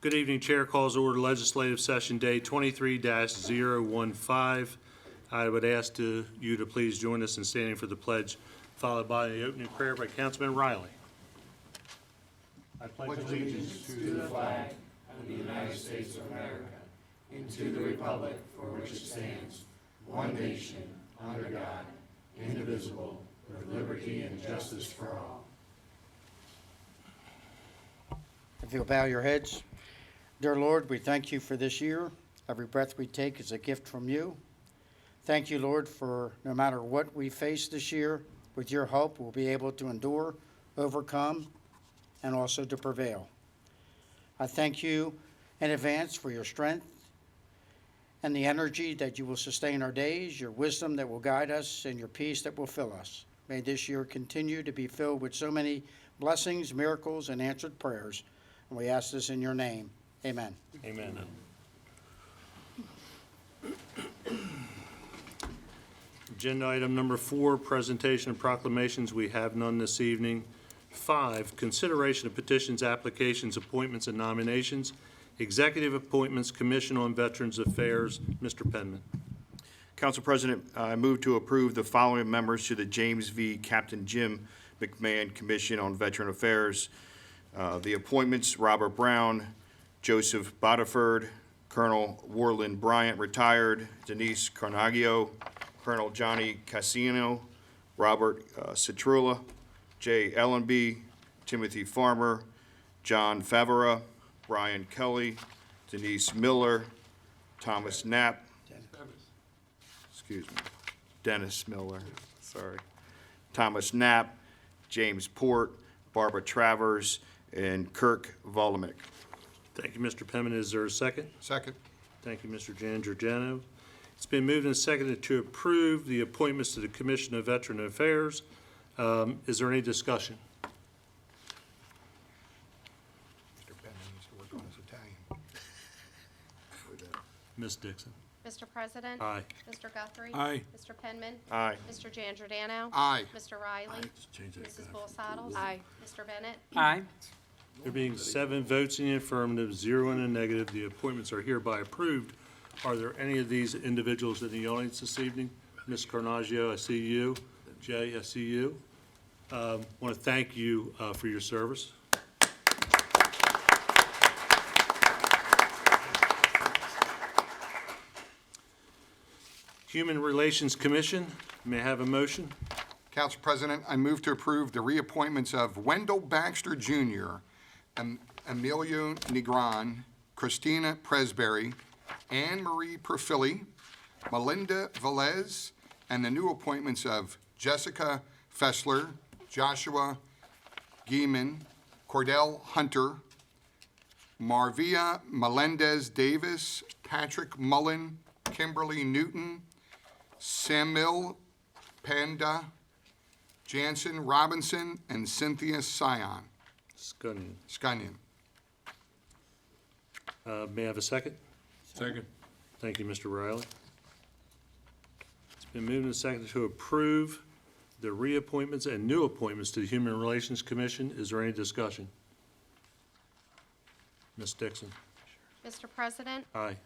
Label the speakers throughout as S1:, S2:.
S1: Good evening, Chair. Calls to order legislative session day 23-015. I would ask you to please join us in standing for the pledge, followed by the opening prayer by Councilman Riley. I pledge allegiance to the flag of the United States of America and to the republic for which it stands, one nation, under God, indivisible, with liberty and justice for all.
S2: If you'll bow your heads. Dear Lord, we thank you for this year. Every breath we take is a gift from you. Thank you, Lord, for no matter what we face this year, with your help, we'll be able to endure, overcome, and also to prevail. I thank you in advance for your strength and the energy that you will sustain our days, your wisdom that will guide us, and your peace that will fill us. May this year continue to be filled with so many blessings, miracles, and answered prayers. And we ask this in your name. Amen.
S1: Amen. Agenda item number 4, presentation of proclamations. We have none this evening. 5, consideration of petitions, applications, appointments, and nominations. Executive appointments, Commission on Veterans Affairs. Mr. Penman.
S3: Council President, I move to approve the following members to the James V. Captain Jim McMahon Commission on Veteran Affairs. The appointments: Robert Brown, Joseph Bodiford, Colonel Warland Bryant, retired, Denise Carnaggio, Colonel Johnny Cassino, Robert Citrula, Jay Ellenby, Timothy Farmer, John Favara, Brian Kelly, Denise Miller, Thomas Knapp, Dennis Miller, Thomas Knapp, James Port, Barbara Travers, and Kirk Volimick.
S1: Thank you, Mr. Penman. Is there a second?
S4: Second.
S1: Thank you, Mr. Giangiordano. It's been moved and seconded to approve the appointments to the Commission of Veteran Affairs. Is there any discussion?
S4: Mr. Penman needs to work on his Italian.
S1: Ms. Dixon.
S5: Mr. President?
S1: Aye.
S5: Mr. Guthrie?
S4: Aye.
S5: Mr. Penman?
S3: Aye.
S5: Mr. Giangiordano?
S4: Aye.
S5: Mr. Riley? Mrs. Bulsaddles?
S6: Aye.
S5: Mr. Bennett?
S6: Aye.
S1: There being 7 votes in the affirmative, 0 in the negative, the appointments are hereby approved. Are there any of these individuals in the audience this evening? Ms. Carnaggio, I see you. Jay, I see you. Want to thank you for your service. Human Relations Commission, may I have a motion?
S4: Council President, I move to approve the reappointments of Wendell Baxter Jr., Emilio Negron, Christina Presbury, Anne Marie Perfili, Melinda Velez, and the new appointments of Jessica Fessler, Joshua Gieman, Cordell Hunter, Marvia Melendez Davis, Patrick Mullen, Kimberly Newton, Samuel Panda, Jansen Robinson, and Cynthia Sion. Scunion.
S1: May I have a second?
S4: Second.
S1: Thank you, Mr. Riley. It's been moved and seconded to approve the reappointments and new appointments to the Human Relations Commission. Is there any discussion? Ms. Dixon.
S5: Mr. President?
S1: Aye.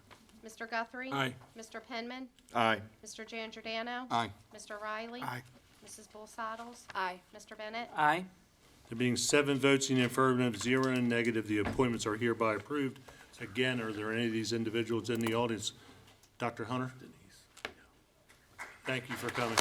S5: Mr. Guthrie?
S4: Aye.
S5: Mr. Penman?
S3: Aye.
S5: Mr. Giangiordano?
S4: Aye.
S5: Mr. Riley?
S4: Aye.
S5: Mrs. Bulsaddles?
S6: Aye.
S5: Mr. Bennett?
S6: Aye.
S1: There being 7 votes in the affirmative, 0 in the negative, the appointments are hereby approved. Again, are there any of these individuals in the audience? Dr. Hunter? Thank you for coming.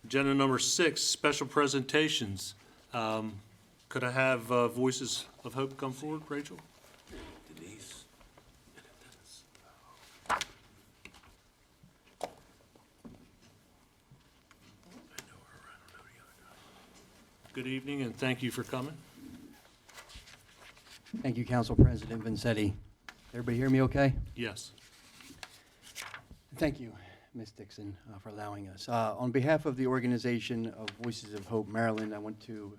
S1: Agenda number 6, special presentations. Could I have Voices of Hope come forward, Rachel? Denise. Good evening, and thank you for coming.
S7: Thank you, Council President Vanzetti. Everybody hear me okay?
S1: Yes.
S7: Thank you, Ms. Dixon, for allowing us. On behalf of the organization of Voices of Hope Maryland, I want to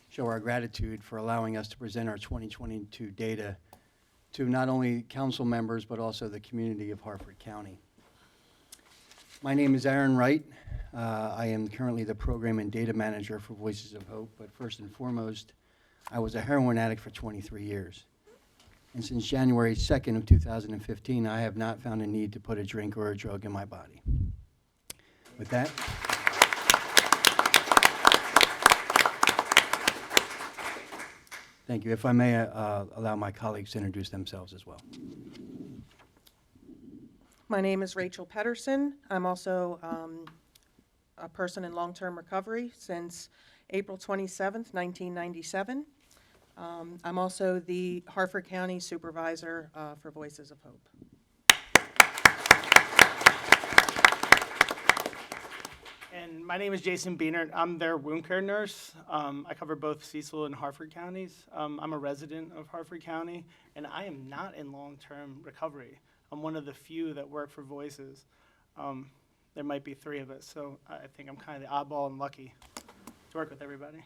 S7: show our gratitude for allowing us to present our 2022 data to not only council members, but also the community of Harford County. My name is Aaron Wright. I am currently the program and data manager for Voices of Hope, but first and foremost, I was a heroin addict for 23 years. And since January 2nd of 2015, I have not found a need to put a drink or a drug in my body. With that, thank you. If I may allow my colleagues to introduce themselves as well.
S6: My name is Rachel Pedersen. I'm also a person in long-term recovery since April 27th, 1997. I'm also the Harford County Supervisor for Voices of Hope.
S8: And my name is Jason Beanert. I'm their wound care nurse. I cover both Cecil and Harford counties. I'm a resident of Harford County, and I am not in long-term recovery. I'm one of the few that work for Voices. There might be 3 of us, so I think I'm kind of the oddball and lucky to work with everybody.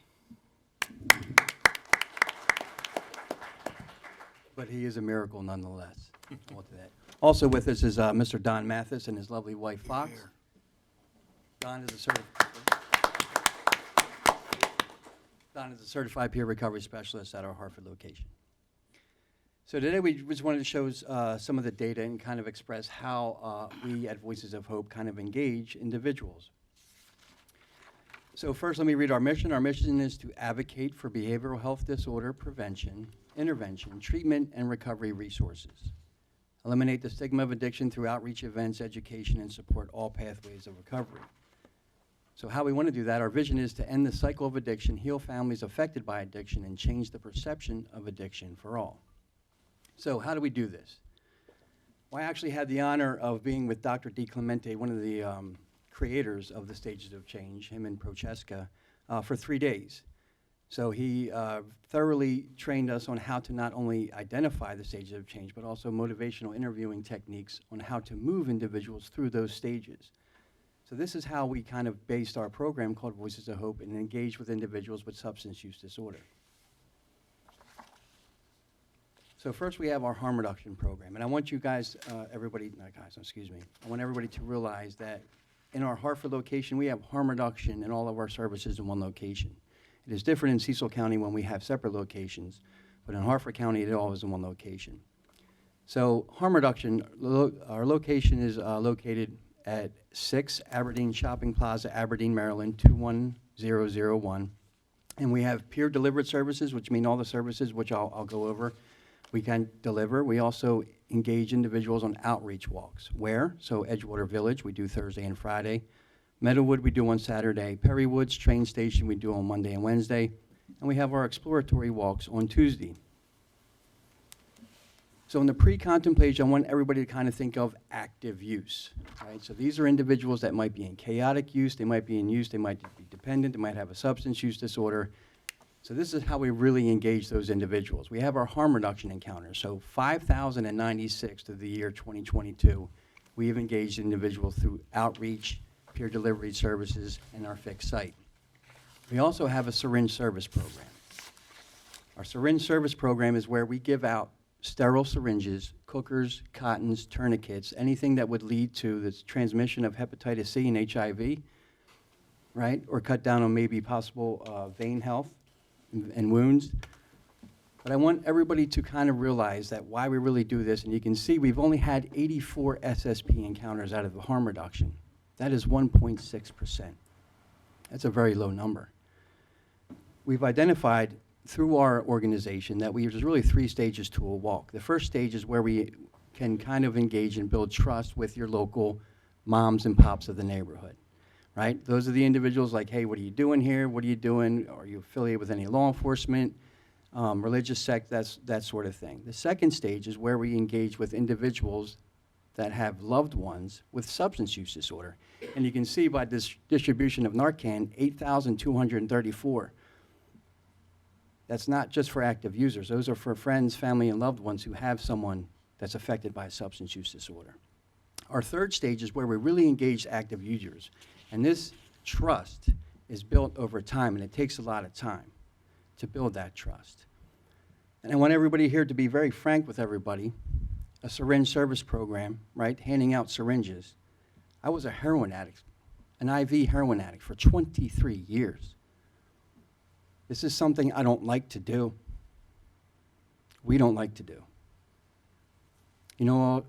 S7: But he is a miracle nonetheless. We'll to that. Also with us is Mr. Don Mathis and his lovely wife Fox. Don is a certified peer recovery specialist at our Hartford location. So today we just wanted to show some of the data and kind of express how we at Voices of Hope kind of engage individuals. So first, let me read our mission. Our mission is to advocate for behavioral health disorder prevention, intervention, treatment, and recovery resources. Eliminate the stigma of addiction through outreach events, education, and support all pathways of recovery. So how we want to do that, our vision is to end the cycle of addiction, heal families affected by addiction, and change the perception of addiction for all. So how do we do this? Well, I actually had the honor of being with Dr. DiClemente, one of the creators of the Stages of Change, him and Prochaska, for 3 days. So he thoroughly trained us on how to not only identify the stages of change, but also motivational interviewing techniques on how to move individuals through those stages. So this is how we kind of based our program called Voices of Hope and engage with individuals with substance use disorder. So first we have our harm reduction program. And I want you guys, I want everybody to realize that in our Hartford location, we have harm reduction in all of our services in one location. It is different in Cecil County when we have separate locations, but in Hartford County, it all is in one location. So harm reduction, our location is located at 6 Aberdeen Shopping Plaza, Aberdeen, Maryland, 21001. And we have peer-delivered services, which mean all the services, which I'll go over, we can deliver. We also engage individuals on outreach walks. Where? So Edgewater Village, we do Thursday and Friday. Meadowwood, we do on Saturday. Perry Woods train station, we do on Monday and Wednesday. And we have our exploratory walks on Tuesday. So in the pre-contemplation, I want everybody to kind of think of active use, right? So these are individuals that might be in chaotic use, they might be in use, they might be dependent, they might have a substance use disorder. So this is how we really engage those individuals. We have our harm reduction encounters. So 5,096 through the year 2022, we have engaged individuals through outreach, peer delivery services, and our fixed site. We also have a syringe service program. Our syringe service program is where we give out sterile syringes, cookers, cottons, tourniquets, anything that would lead to the transmission of hepatitis C and HIV, right? Or cut down on maybe possible vein health and wounds. But I want everybody to kind of realize that why we really do this, and you can see we've only had 84 SSP encounters out of the harm reduction. That is 1.6%. That's a very low number. We've identified through our organization that there's really 3 stages to a walk. The first stage is where we can kind of engage and build trust with your local moms and pops of the neighborhood, right? Those are the individuals like, hey, what are you doing here? What are you doing? Are you affiliated with any law enforcement, religious sect, that sort of thing. The second stage is where we engage with individuals that have loved ones with substance use disorder. And you can see by this distribution of Narcan, 8,234. That's not just for active users. Those are for friends, family, and loved ones who have someone that's affected by a substance use disorder. Our third stage is where we really engage active users. And this trust is built over time, and it takes a lot of time to build that trust. And I want everybody here to be very frank with everybody. A syringe service program, right, handing out syringes. I was a heroin addict, an IV heroin addict for 23 years. This is something I don't like to do. We don't like to do. You know,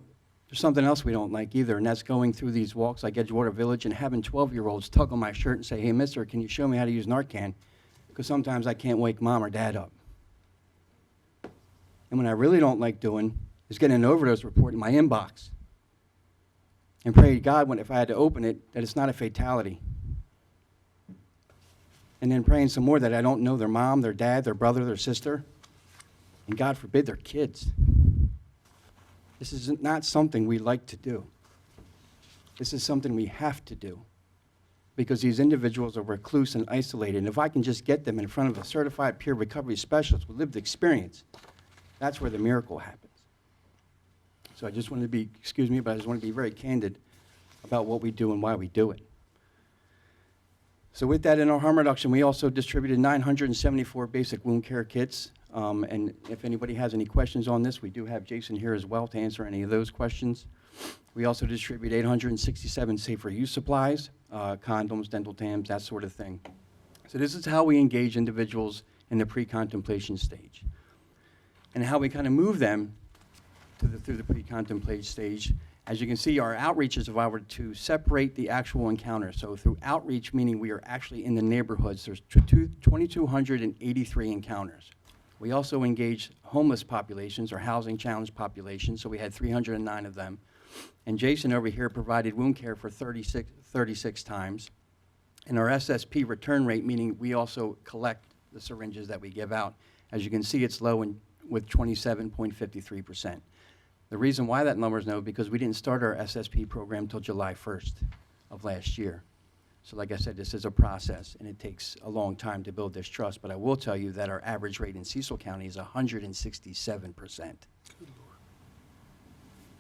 S7: there's something else we don't like either, and that's going through these walks like Edgewater Village and having 12-year-olds tug on my shirt and say, hey, mister, can you show me how to use Narcan? Because sometimes I can't wake mom or dad up. And what I really don't like doing is getting an overdose report in my inbox and pray to God, if I had to open it, that it's not a fatality. And then praying some more that I don't know their mom, their dad, their brother, their sister, and God forbid, their kids. This is not something we like to do. This is something we have to do because these individuals are recluse and isolated. And if I can just get them in front of a certified peer recovery specialist with lived experience, that's where the miracle happens. So I just wanted to be, excuse me, but I just want to be very candid about what we do and why we do it. So with that, in our harm reduction, we also distributed 974 basic wound care kits. And if anybody has any questions on this, we do have Jason here as well to answer any of those questions. We also distribute 867 safer use supplies, condoms, dental dams, that sort of thing. So this is how we engage individuals in the pre-contemplation stage. And how we kind of move them through the pre-contemplate stage. As you can see, our outreach is if I were to separate the actual encounter. So through outreach, meaning we are actually in the neighborhoods, there's 2,283 encounters. We also engage homeless populations or housing challenged populations, so we had 309 of them. And Jason over here provided wound care for 36 times. And our SSP return rate, meaning we also collect the syringes that we give out. As you can see, it's low with 27.53%. The reason why that number is low is because we didn't start our SSP program until July 1st of last year. So like I said, this is a process, and it takes a long time to build this trust. But I will tell you that our average rate in Cecil County is 167%.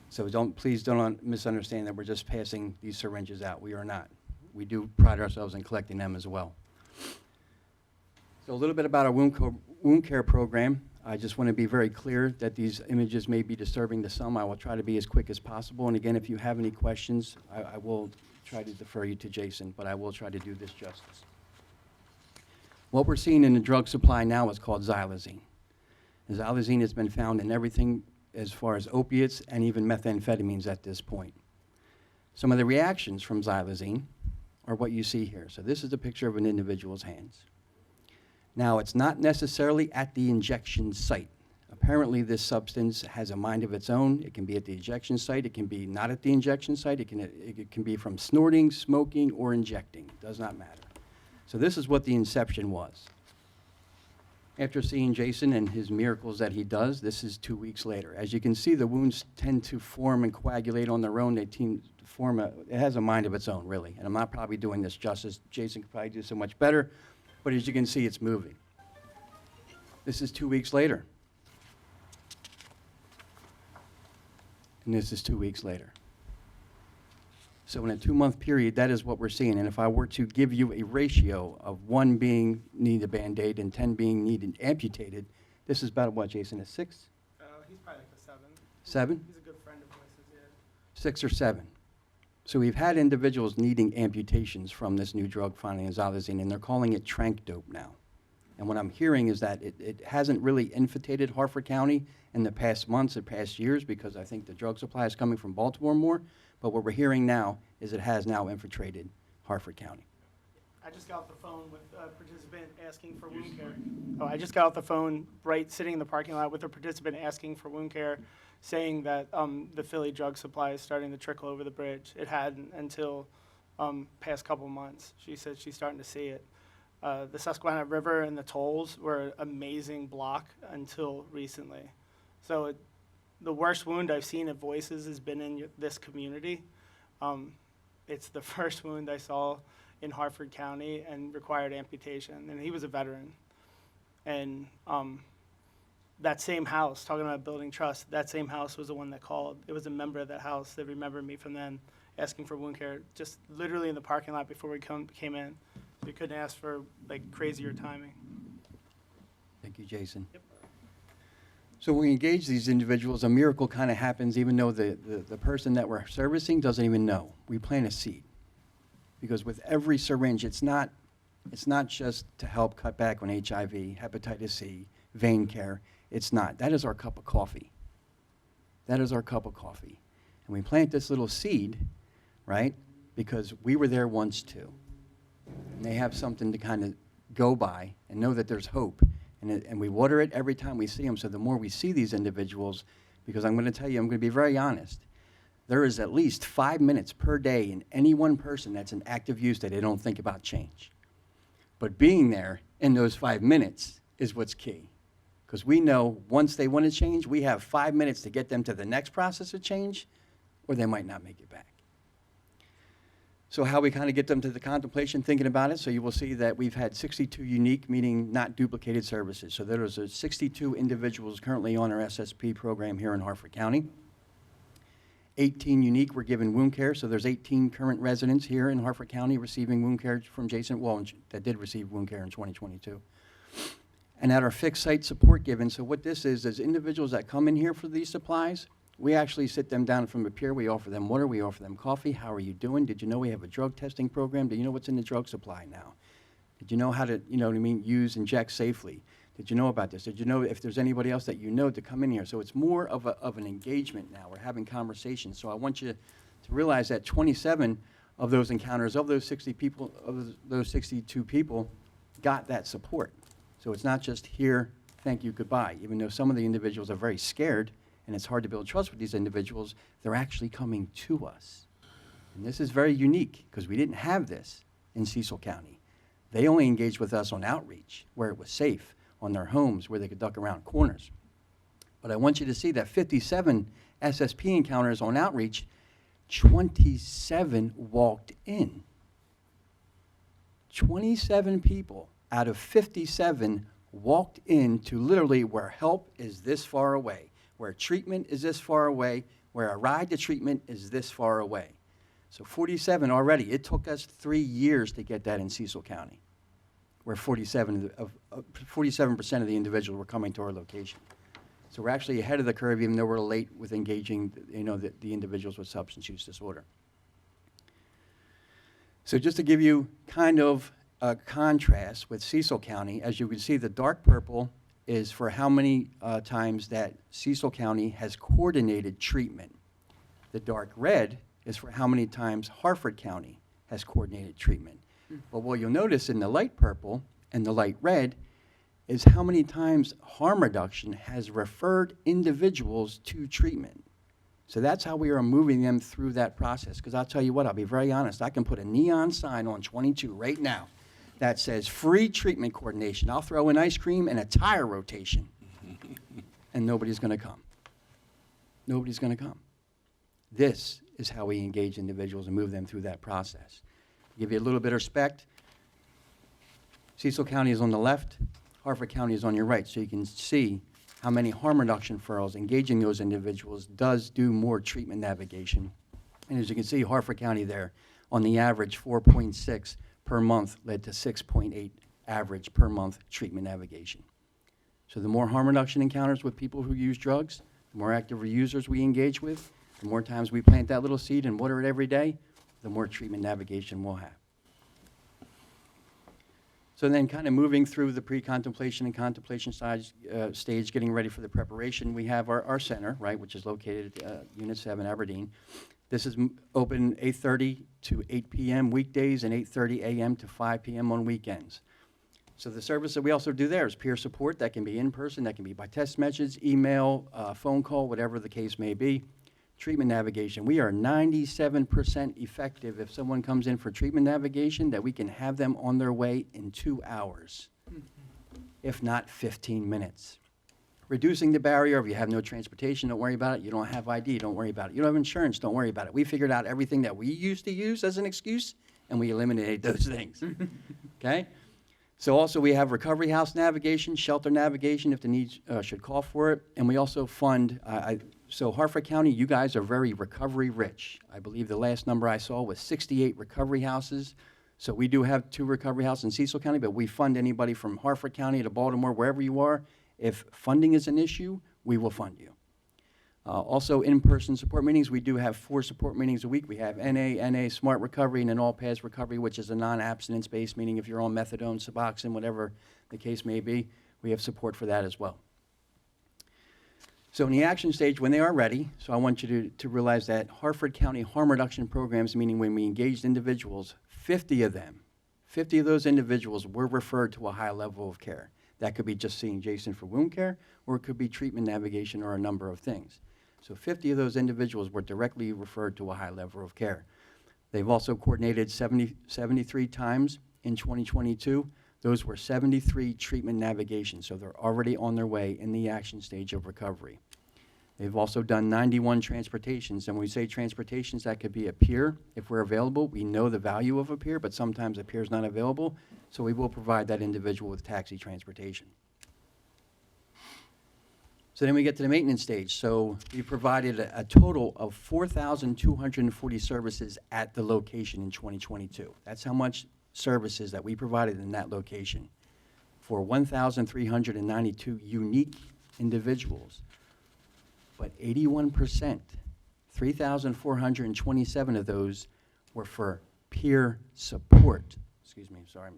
S7: So please don't misunderstand that we're just passing these syringes out. We are not. We do pride ourselves in collecting them as well. So a little bit about our wound care program. I just want to be very clear that these images may be disturbing to some. I will try to be as quick as possible. And again, if you have any questions, I will try to defer you to Jason, but I will try to do this justice. What we're seeing in the drug supply now is called xylazine. And xylazine has been found in everything as far as opiates and even methamphetamines at this point. Some of the reactions from xylazine are what you see here. So this is a picture of an individual's hands. Now, it's not necessarily at the injection site. Apparently, this substance has a mind of its own. It can be at the injection site. It can be not at the injection site. It can be from snorting, smoking, or injecting. It does not matter. So this is what the inception was. After seeing Jason and his miracles that he does, this is 2 weeks later. As you can see, the wounds tend to form and coagulate on their own. They tend to form it has a mind of its own, really. And I'm not probably doing this justice. Jason could probably do so much better. But as you can see, it's moving. This is 2 weeks later. And this is 2 weeks later. So in a 2-month period, that is what we're seeing. And if I were to give you a ratio of 1 being need a Band-Aid and 10 being needed amputated, this is about what, Jason, a 6?
S8: He's probably like a 7.
S7: 7?
S8: He's a good friend of Voices, yeah.
S7: 6 or 7. So we've had individuals needing amputations from this new drug, finally, xylazine, and they're calling it trank dope now. And what I'm hearing is that it hasn't really infiltrated Harford County in the past months or past years because I think the drug supply is coming from Baltimore more. But what we're hearing now is it has now infiltrated Harford County.
S8: I just got off the phone with a participant asking for wound care. Oh, I just got off the phone sitting in the parking lot with a participant asking for wound care, saying that the Philly drug supply is starting to trickle over the bridge. It hadn't until past couple months. She said she's starting to see it. The Susquehanna River and the tolls were an amazing block until recently. So the worst wound I've seen at Voices has been in this community. It's the first wound I saw in Harford County and required amputation, and he was a veteran. And that same house, talking about building trust, that same house was the one that called. It was a member of that house that remembered me from then, asking for wound care, just literally in the parking lot before we came in. We couldn't ask for like crazier timing.
S7: Thank you, Jason.
S8: Yep.
S7: So when we engage these individuals, a miracle kind of happens even though the person that we're servicing doesn't even know. We plant a seed. Because with every syringe, it's not just to help cut back on HIV, hepatitis C, vein care. It's not. That is our cup of coffee. That is our cup of coffee. And we plant this little seed, right, because we were there once too. And they have something to kind of go by and know that there's hope. And we water it every time we see them. So the more we see these individuals, because I'm going to tell you, I'm going to be very honest, there is at least 5 minutes per day in any one person that's in active use that they don't think about change. But being there in those 5 minutes is what's key. Because we know once they want to change, we have 5 minutes to get them to the next process of change, or they might not make it back. So how we kind of get them to the contemplation, thinking about it, so you will see that we've had 62 unique, meaning not duplicated services. So there's 62 individuals currently on our SSP program here in Harford County. 18 unique were given wound care, so there's 18 current residents here in Harford County receiving wound care from Jason, well, that did receive wound care in 2022. And at our fixed site support given, so what this is individuals that come in here for these supplies, we actually sit them down from a pier, we offer them water, we offer them coffee. How are you doing? Did you know we have a drug testing program? Do you know what's in the drug supply now? Did you know how to, use, inject safely? Did you know about this? Did you know if there's anybody else that you know to come in here? So it's more of an engagement now. We're having conversations. So I want you to realize that 27 of those encounters, of those 60 people, of those 62 people, got that support. So it's not just here, thank you, goodbye. Even though some of the individuals are very scared, and it's hard to build trust with these individuals, they're actually coming to us. And this is very unique, because we didn't have this in Cecil County. They only engaged with us on outreach, where it was safe, on their homes, where they could duck around corners. But I want you to see that 57 SSP encounters on outreach, 27 walked in. 27 people out of 57 walked in to literally where help is this far away, where treatment is this far away, where a ride to treatment is this far away. So 47 already. It took us 3 years to get that in Cecil County, where 47% of the individuals were coming to our location. So we're actually ahead of the curve, even though we're late with engaging, the individuals with substance use disorder. So just to give you kind of a contrast with Cecil County, as you can see, the dark purple is for how many times that Cecil County has coordinated treatment. The dark red is for how many times Harford County has coordinated treatment. But what you'll notice in the light purple and the light red is how many times harm reduction has referred individuals to treatment. So that's how we are moving them through that process. Because I'll tell you what, I'll be very honest, I can put a neon sign on 22 right now that says free treatment coordination. I'll throw in ice cream and a tire rotation, and nobody's going to come. Nobody's going to come. This is how we engage individuals and move them through that process. To give you a little bit of respect, Cecil County is on the left, Harford County is on your right, so you can see how many harm reduction referrals engaging those individuals does do more treatment navigation. And as you can see, Harford County there, on the average, 4.6 per month led to 6.8 average per month treatment navigation. So the more harm reduction encounters with people who use drugs, the more active users we engage with, the more times we plant that little seed and water it every day, the more treatment navigation we'll have. So then kind of moving through the pre-contemplation and contemplation stage, getting ready for the preparation, we have our center, right, which is located at Unit 7, Aberdeen. This is open 8:30 to 8 p.m. weekdays and 8:30 a.m. to 5 p.m. on weekends. So the service that we also do there is peer support. That can be in person, that can be by text message, email, phone call, whatever the case may be. Treatment navigation. We are 97% effective if someone comes in for treatment navigation, that we can have them on their way in 2 hours, if not 15 minutes. Reducing the barrier. If you have no transportation, don't worry about it. You don't have ID, don't worry about it. You don't have insurance, don't worry about it. We figured out everything that we used to use as an excuse, and we eliminated those things. Okay? So also we have recovery house navigation, shelter navigation if the need should call for it, and we also fund, so Harford County, you guys are very recovery rich. I believe the last number I saw was 68 recovery houses. So we do have 2 recovery houses in Cecil County, but we fund anybody from Harford County to Baltimore, wherever you are. If funding is an issue, we will fund you. Also, in-person support meetings, we do have 4 support meetings a week. We have NA, Smart Recovery, and an All-Pass Recovery, which is a non-abstinence-based, meaning if you're on methadone, Suboxone, whatever the case may be, we have support for that as well. So in the action stage, when they are ready, so I want you to realize that Harford County harm reduction programs, meaning when we engaged individuals, 50 of those individuals were referred to a high level of care. That could be just seeing Jason for wound care, or it could be treatment navigation or a number of things. So 50 of those individuals were directly referred to a high level of care. They've also coordinated 73 times in 2022. Those were 73 treatment navigations, so they're already on their way in the action stage of recovery. They've also done 91 transportations, and when we say transportations, that could be a peer. If we're available, we know the value of a peer, but sometimes a peer is not available, so we will provide that individual with taxi transportation. So then we get to the maintenance stage. So we provided a total of 4,240 services at the location in 2022. That's how much services that we provided in that location for 1,392 unique individuals. But 81%, 3,427 of those were for peer support. Excuse me, sorry,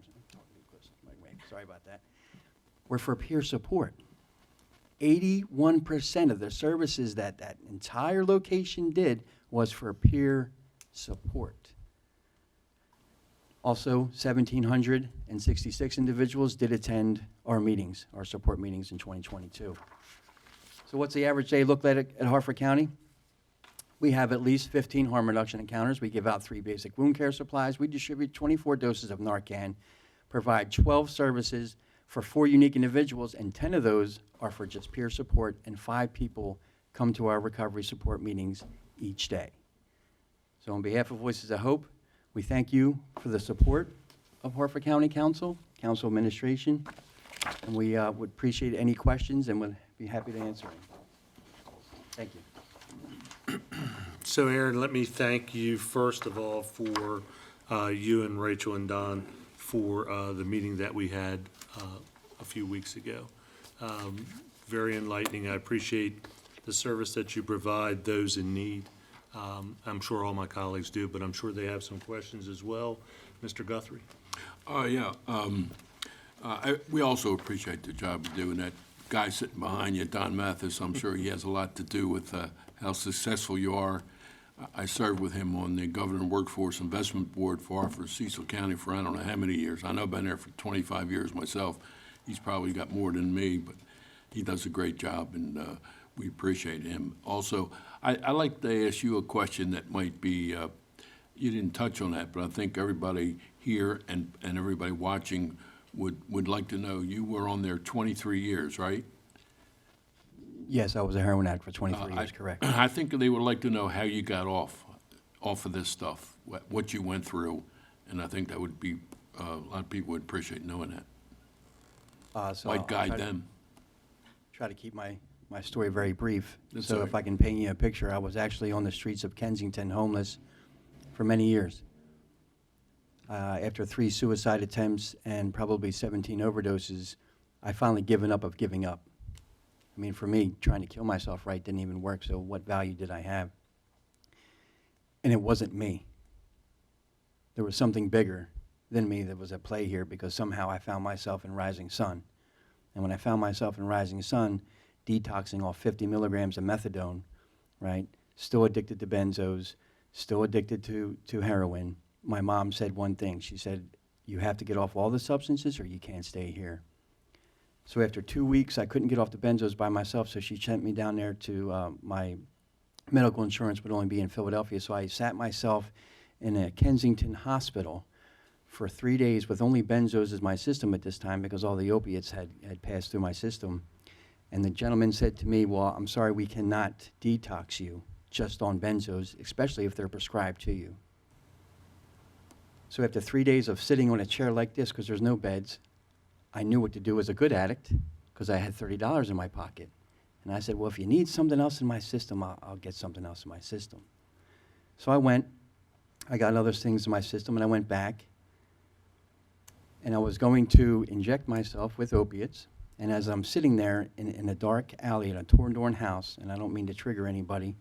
S7: sorry about that. Were for peer support. 81% of the services that that entire location did was for peer support. Also, 1,766 individuals did attend our meetings, our support meetings in 2022. So what's the average day look like at Harford County? We have at least 15 harm reduction encounters. We give out 3 basic wound care supplies. We distribute 24 doses of Narcan, provide 12 services for 4 unique individuals, and 10 of those are for just peer support, and 5 people come to our recovery support meetings each day. So on behalf of Voices of Hope, we thank you for the support of Harford County Council, Council Administration, and we would appreciate any questions and would be happy to answer them. Thank you.
S1: So Aaron, let me thank you first of all for you and Rachel and Don for the meeting that we had a few weeks ago. Very enlightening. I appreciate the service that you provide those in need. I'm sure all my colleagues do, but I'm sure they have some questions as well. Mr. Guthrie?
S9: We also appreciate the job you're doing. That guy sitting behind you, Don Mathis, I'm sure he has a lot to do with how successful you are. I served with him on the Governor Workforce Investment Board for Harford, Cecil County for I don't know how many years. I know I've been there for 25 years myself. He's probably got more than me, but he does a great job, and we appreciate him. Also, I'd like to ask you a question that might be, you didn't touch on that, but I think everybody here and everybody watching would like to know. You were on there 23 years, right?
S7: Yes, I was a heroin addict for 23 years, correct.
S9: I think they would like to know how you got off of this stuff, what you went through, and I think that would be, a lot of people would appreciate knowing that.
S7: So
S9: Might
S7: I'll
S9: guide them.
S7: Try to keep my story very brief.
S9: That's
S7: So
S9: all
S7: if
S9: right.
S7: I can paint you a picture, I was actually on the streets of Kensington, homeless for many years. After 3 suicide attempts and probably 17 overdoses, I finally given up of giving up. I mean, for me, trying to kill myself right didn't even work, so what value did I have? And it wasn't me. There was something bigger than me that was at play here, because somehow I found myself in Rising Sun. And when I found myself in Rising Sun, detoxing off 50 milligrams of methadone, right, still addicted to benzos, still addicted to heroin, my mom said one thing. She said, you have to get off all the substances or you can't stay here. So after 2 weeks, I couldn't get off the benzos by myself, so she sent me down there to my medical insurance would only be in Philadelphia, so I sat myself in a Kensington hospital for 3 days with only benzos as my system at this time, because all the opiates had passed through my system. And the gentleman said to me, well, I'm sorry, we cannot detox you just on benzos, especially if they're prescribed to you. So after 3 days of sitting on a chair like this, because there's no beds, I knew what to do as a good addict, because I had $30 in my pocket. And I said, well, if you need something else in my system, I'll get something else in my system. So I went, I got other things in my system, and I went back. And I was going to inject myself with opiates, And as I'm sitting there in a dark alley in a torn-down house, and I don't mean to trigger anybody,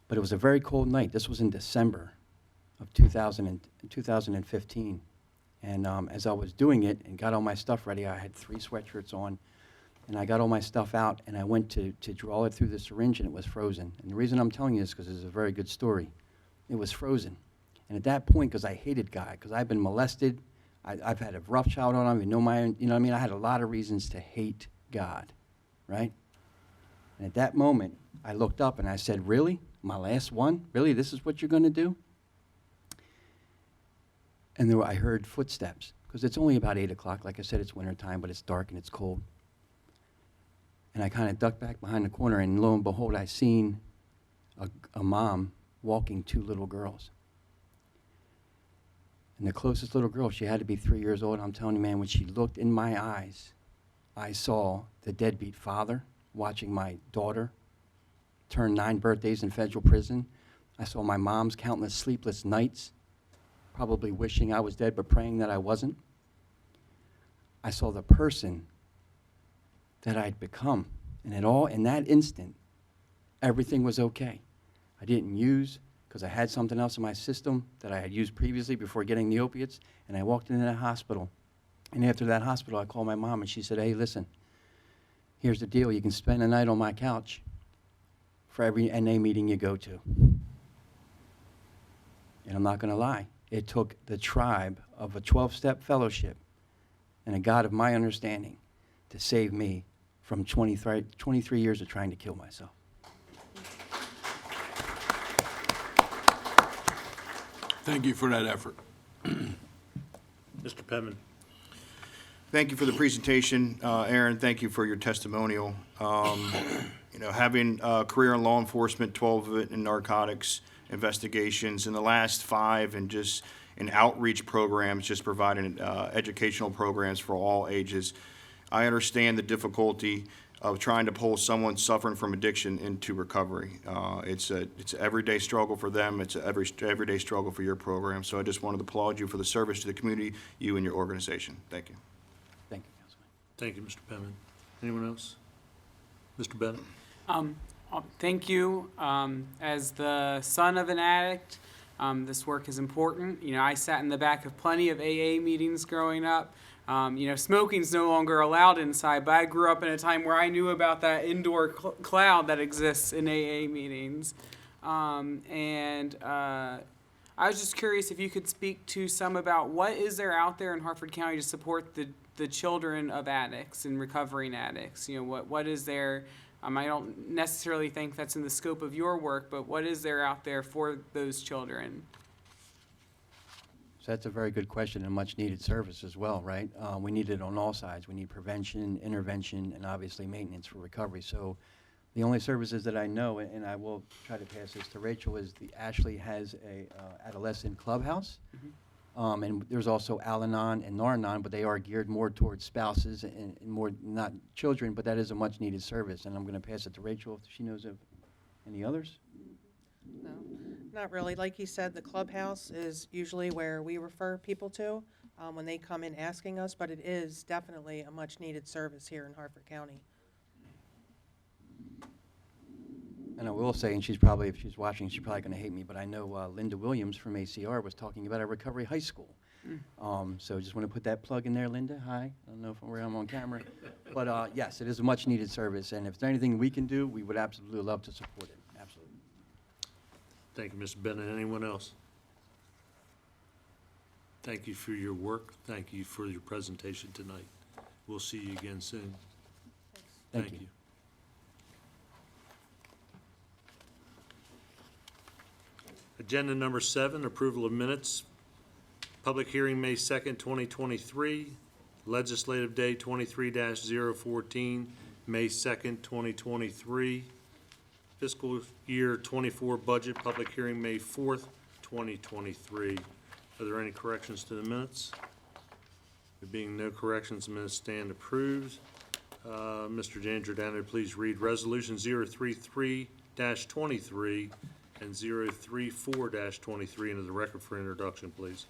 S7: but it was a very cold night. This was in December of 2015. And as I was doing it and got all my stuff ready, I had 3 sweatshirts on, and I got all my stuff out, and I went to draw it through the syringe, and it was frozen. And the reason I'm telling you this is because it's a very good story. It was frozen. And at that point, because I hated God, because I've been molested, I've had a rough childhood, I don't even know my own, you know what I mean? I had a lot of reasons to hate God, right? And at that moment, I looked up and I said, really? My last one? Really? This is what you're going to do? And I heard footsteps, because it's only about 8 o'clock. Like I said, it's wintertime, but it's dark and it's cold. And I kind of ducked back behind the corner, and lo and behold, I seen a mom walking 2 little girls. And the closest little girl, she had to be 3 years old. I'm telling you, man, when she looked in my eyes, I saw the deadbeat father watching my daughter turn 9 birthdays in federal prison. I saw my mom's countless sleepless nights, probably wishing I was dead but praying that I wasn't. I saw the person that I'd become. And in that instant, everything was okay. I didn't use, because I had something else in my system that I had used previously before getting the opiates, and I walked into that hospital. And after that hospital, I called my mom, and she said, hey, listen, here's the deal. You can spend the night on my couch for every NA meeting you go to. And I'm not going to lie. It took the tribe of a 12-step fellowship and a God of my understanding to save me from 23 years of trying to kill myself.
S9: Thank you for that effort.
S1: Mr. Penman.
S3: Thank you for the presentation, Aaron. Thank you for your testimonial. Having a career in law enforcement, 12 of it in narcotics investigations, in the last 5 and just in outreach programs, just providing educational programs for all ages. I understand the difficulty of trying to pull someone suffering from addiction into recovery. It's an everyday struggle for them. It's an everyday struggle for your program. So I just wanted to applaud you for the service to the community, you and your organization. Thank you.
S7: Thank you, Councilman.
S1: Thank you, Mr. Penman. Anyone else? Mr. Bennett?
S10: Thank you. As the son of an addict, this work is important. I sat in the back of plenty of AA meetings growing up. Smoking's no longer allowed inside, but I grew up in a time where I knew about that indoor cloud that exists in AA meetings. I was just curious if you could speak to some about what is there out there in Harford County to support the children of addicts and recovering addicts. What is there? I don't necessarily think that's in the scope of your work, but what is there out there for those children?
S7: So that's a very good question and much needed service as well, right? We need it on all sides. We need prevention, intervention, and obviously maintenance for recovery. So the only services that I know, and I will try to pass this to Rachel, is Ashley has a adolescent clubhouse. And there's also Al-Anon and Nar-Anon, but they are geared more towards spouses and more not children, but that is a much needed service. And I'm going to pass it to Rachel if she knows of any others.
S6: No, not really. Like you said, the clubhouse is usually where we refer people to when they come in asking us, but it is definitely a much-needed service here in Harford County.
S7: And I will say, and if she's watching, she's probably going to hate me, but I know Linda Williams from ACR was talking about a recovery high school. So just want to put that plug in there, Linda. Hi. I don't know where I'm on camera. But yes, it is a much-needed service, and if there's anything we can do, we would absolutely love to support it. Absolutely.
S1: Thank you, Mr. Bennett. Anyone else? Thank you for your work. Thank you for your presentation tonight. We'll see you again soon.
S7: Thank you.
S1: Agenda number 7, approval of minutes. Public hearing, May 2nd, 2023. Legislative Day 23-014, May 2nd, 2023. Fiscal year 24 budget, public hearing, May 4th, 2023. Are there any corrections to the minutes? There being no corrections, the minutes stand approved. Mr. Giangiordano, please read Resolution 033-23 and 034-23 into the record for introduction, please.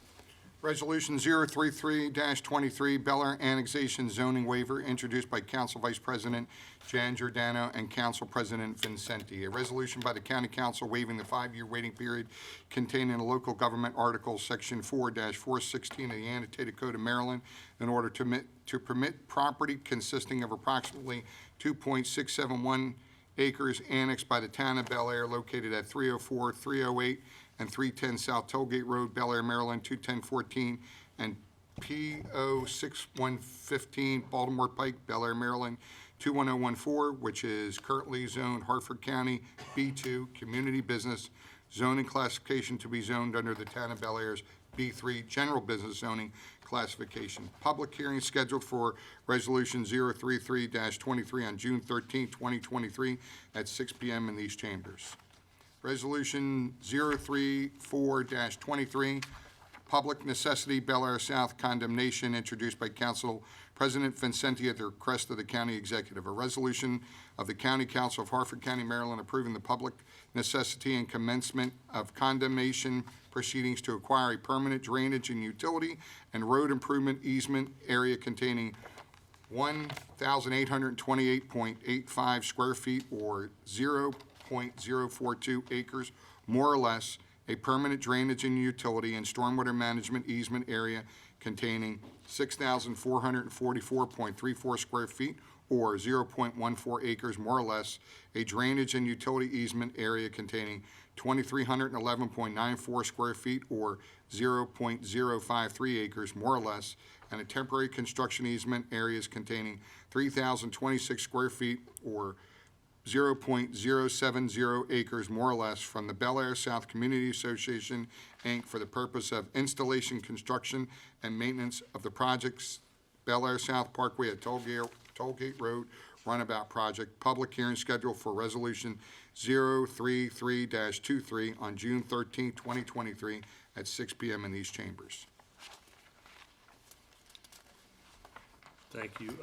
S4: Resolution 033-23, Bel Air Annexation Zoning Waiver, introduced by Council Vice President Jan Giordano and Council President Vincenti. A resolution by the County Council waiving the 5-year waiting period contained in the Local Government Article, Section 4-416 of the Annotated Code of Maryland, in order to permit property consisting of approximately 2.671 acres annexed by the town of Bel Air located at 304, 308, and 310 South Tollgate Road, Bel Air, Maryland, 21014, and PO 6115 Baltimore Pike, Bel Air, Maryland, 21014, which is currently zoned Hartford County B2 Community Business, zoning classification to be zoned under the town of Bel Air's B3 General Business Zoning classification. Public hearing scheduled for Resolution 033-23 on June 13, 2023, at 6 p.m. in these chambers. Resolution 034-23, Public Necessity Bel Air South Condemnation, introduced by Council President Vincenti at the request of the County Executive. A resolution of the County Council of Hartford County, Maryland, approving the public necessity and commencement of condemnation proceedings to acquire a permanent drainage and utility and road improvement easement area containing 1,828.85 square feet or 0.042 acres, more or less, a permanent drainage and utility and stormwater management easement area containing 6,444.34 square feet or 0.14 acres, more or less, a drainage and utility easement area containing 2,311.94 square feet or 0.053 acres, more or less, and a temporary construction easement areas containing 3,026 square feet or 0.070 acres, more or less, from the Bel Air South Community Association, Inc., for the purpose of installation, construction, and maintenance of the project's Bel Air South Parkway at Tollgate Road Runabout Project. Public hearing scheduled for Resolution 033-23 on June 13, 2023, at 6 p.m. in these chambers.
S1: Thank you.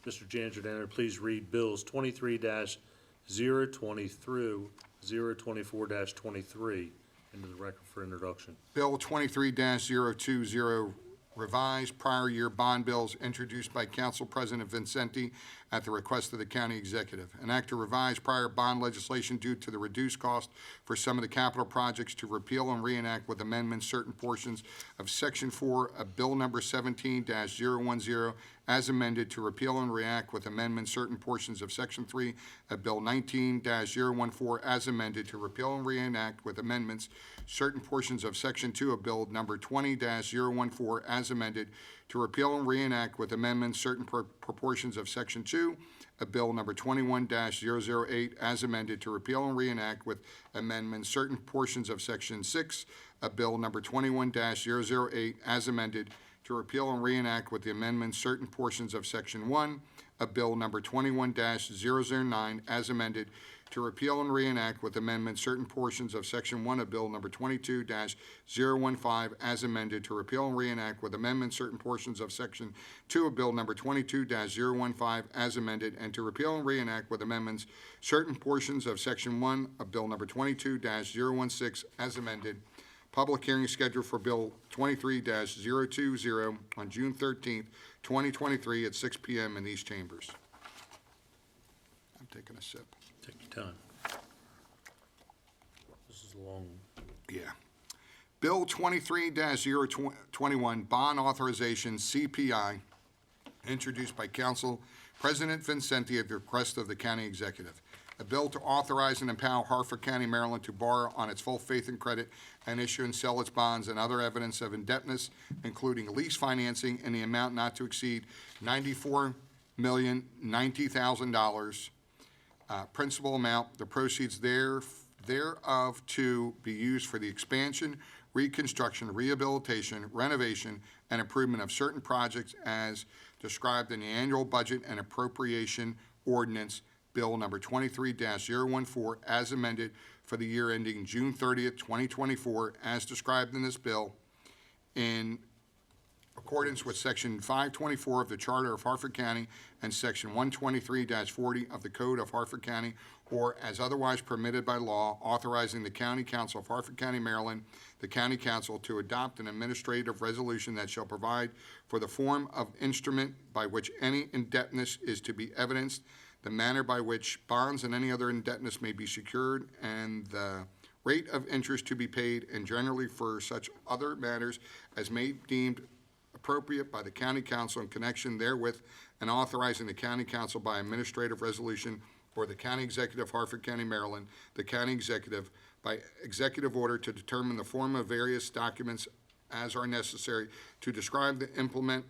S1: Mr. Jan Giordano, please read bills 23-020 through 024-23 into the record for introduction.
S4: Bill 23-020, revised prior year bond bills, introduced by Council President Vincenti at the request of the County Executive. An act to revise prior bond legislation due to the reduced cost for some of the capital projects, to repeal and reenact with amendments certain portions of Section 4 of Bill Number 17-010 as amended, to repeal and react with amendments certain portions of Section 3 of Bill 19-014 as amended, to repeal and reenact with amendments certain portions of Section 2 of Bill Number 20-014 as amended, to repeal and reenact with amendments certain proportions of Section 2 of Bill Number 21-008 as amended, to repeal and reenact with amendments certain portions of Section 6 of Bill Number 21-008 as amended, to repeal and reenact with the amendments certain portions of Section 1 of Bill Number 21-009 as amended, to repeal and reenact with amendments certain portions of Section 1 of Bill Number 22-015 as amended, to repeal and reenact with amendments certain portions of Section 2 of Bill Number 22-015 as amended, and to repeal and reenact with amendments certain portions of Section 1 of Bill Number 22-016 as amended. Public hearing scheduled for Bill 23-020 on June 13th, 2023 at 6 p.m. in these chambers. I'm taking a sip.
S1: Take your time. This is a long one.
S4: Yeah. Bill 23-021, Bond Authorization, CPI, introduced by Council President Vincenti at the request of the County Executive. A bill to authorize and empower Hartford County, Maryland to borrow on its full faith and credit and issue and sell its bonds and other evidence of indebtedness, including lease financing, in the amount not to exceed $94,090,000. Principal amount, the proceeds thereof to be used for the expansion, reconstruction, rehabilitation, renovation, and improvement of certain projects as described in the annual budget and appropriation ordinance, Bill Number 23-014, as amended for the year ending June 30th, 2024, as described in this bill, in accordance with Section 524 of the Charter of Harford County and Section 123-40 of the Code of Harford County, or as otherwise permitted by law, authorizing the County Council of Harford County, Maryland, the County Council, to adopt an administrative resolution that shall provide for the form of instrument by which any indebtedness is to be evidenced, the manner by which bonds and any other indebtedness may be secured, and the rate of interest to be paid, and generally for such other matters as may be deemed appropriate by the County Council in connection therewith, and authorizing the County Council by administrative resolution or the County Executive of Harford County, Maryland, the County Executive, by executive order to determine the form of various documents as are necessary to describe the implement,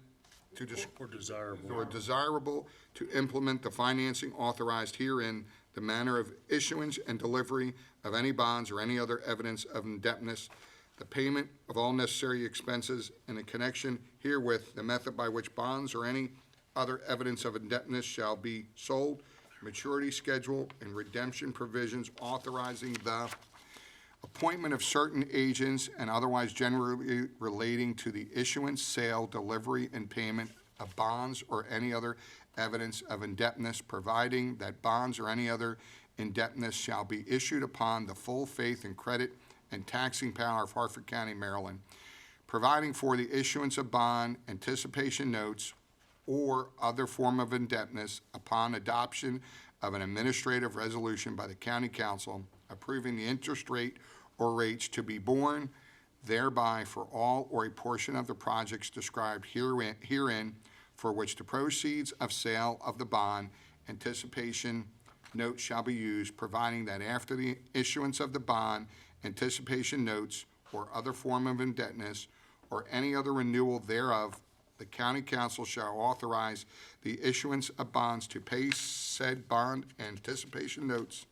S1: Or desirable.
S4: or desirable to implement the financing authorized herein, the manner of issuance and delivery of any bonds or any other evidence of indebtedness, the payment of all necessary expenses in connection herewith, the method by which bonds or any other evidence of indebtedness shall be sold, maturity schedule, and redemption provisions authorizing the appointment of certain agents and otherwise generally relating to the issuance, sale, delivery, and payment of bonds or any other evidence of indebtedness, providing that bonds or any other indebtedness shall be issued upon the full faith and credit and taxing power of Harford County, Maryland, providing for the issuance of bond anticipation notes or other form of indebtedness upon adoption of an administrative resolution by the County Council, approving the interest rate or rates to be borne thereby for all or a portion of the projects described herein for which the proceeds of sale of the bond anticipation note shall be used, providing that after the issuance of the bond anticipation notes or other form of indebtedness or any other renewal thereof, the County Council shall authorize the issuance of bonds to pay said bond anticipation notes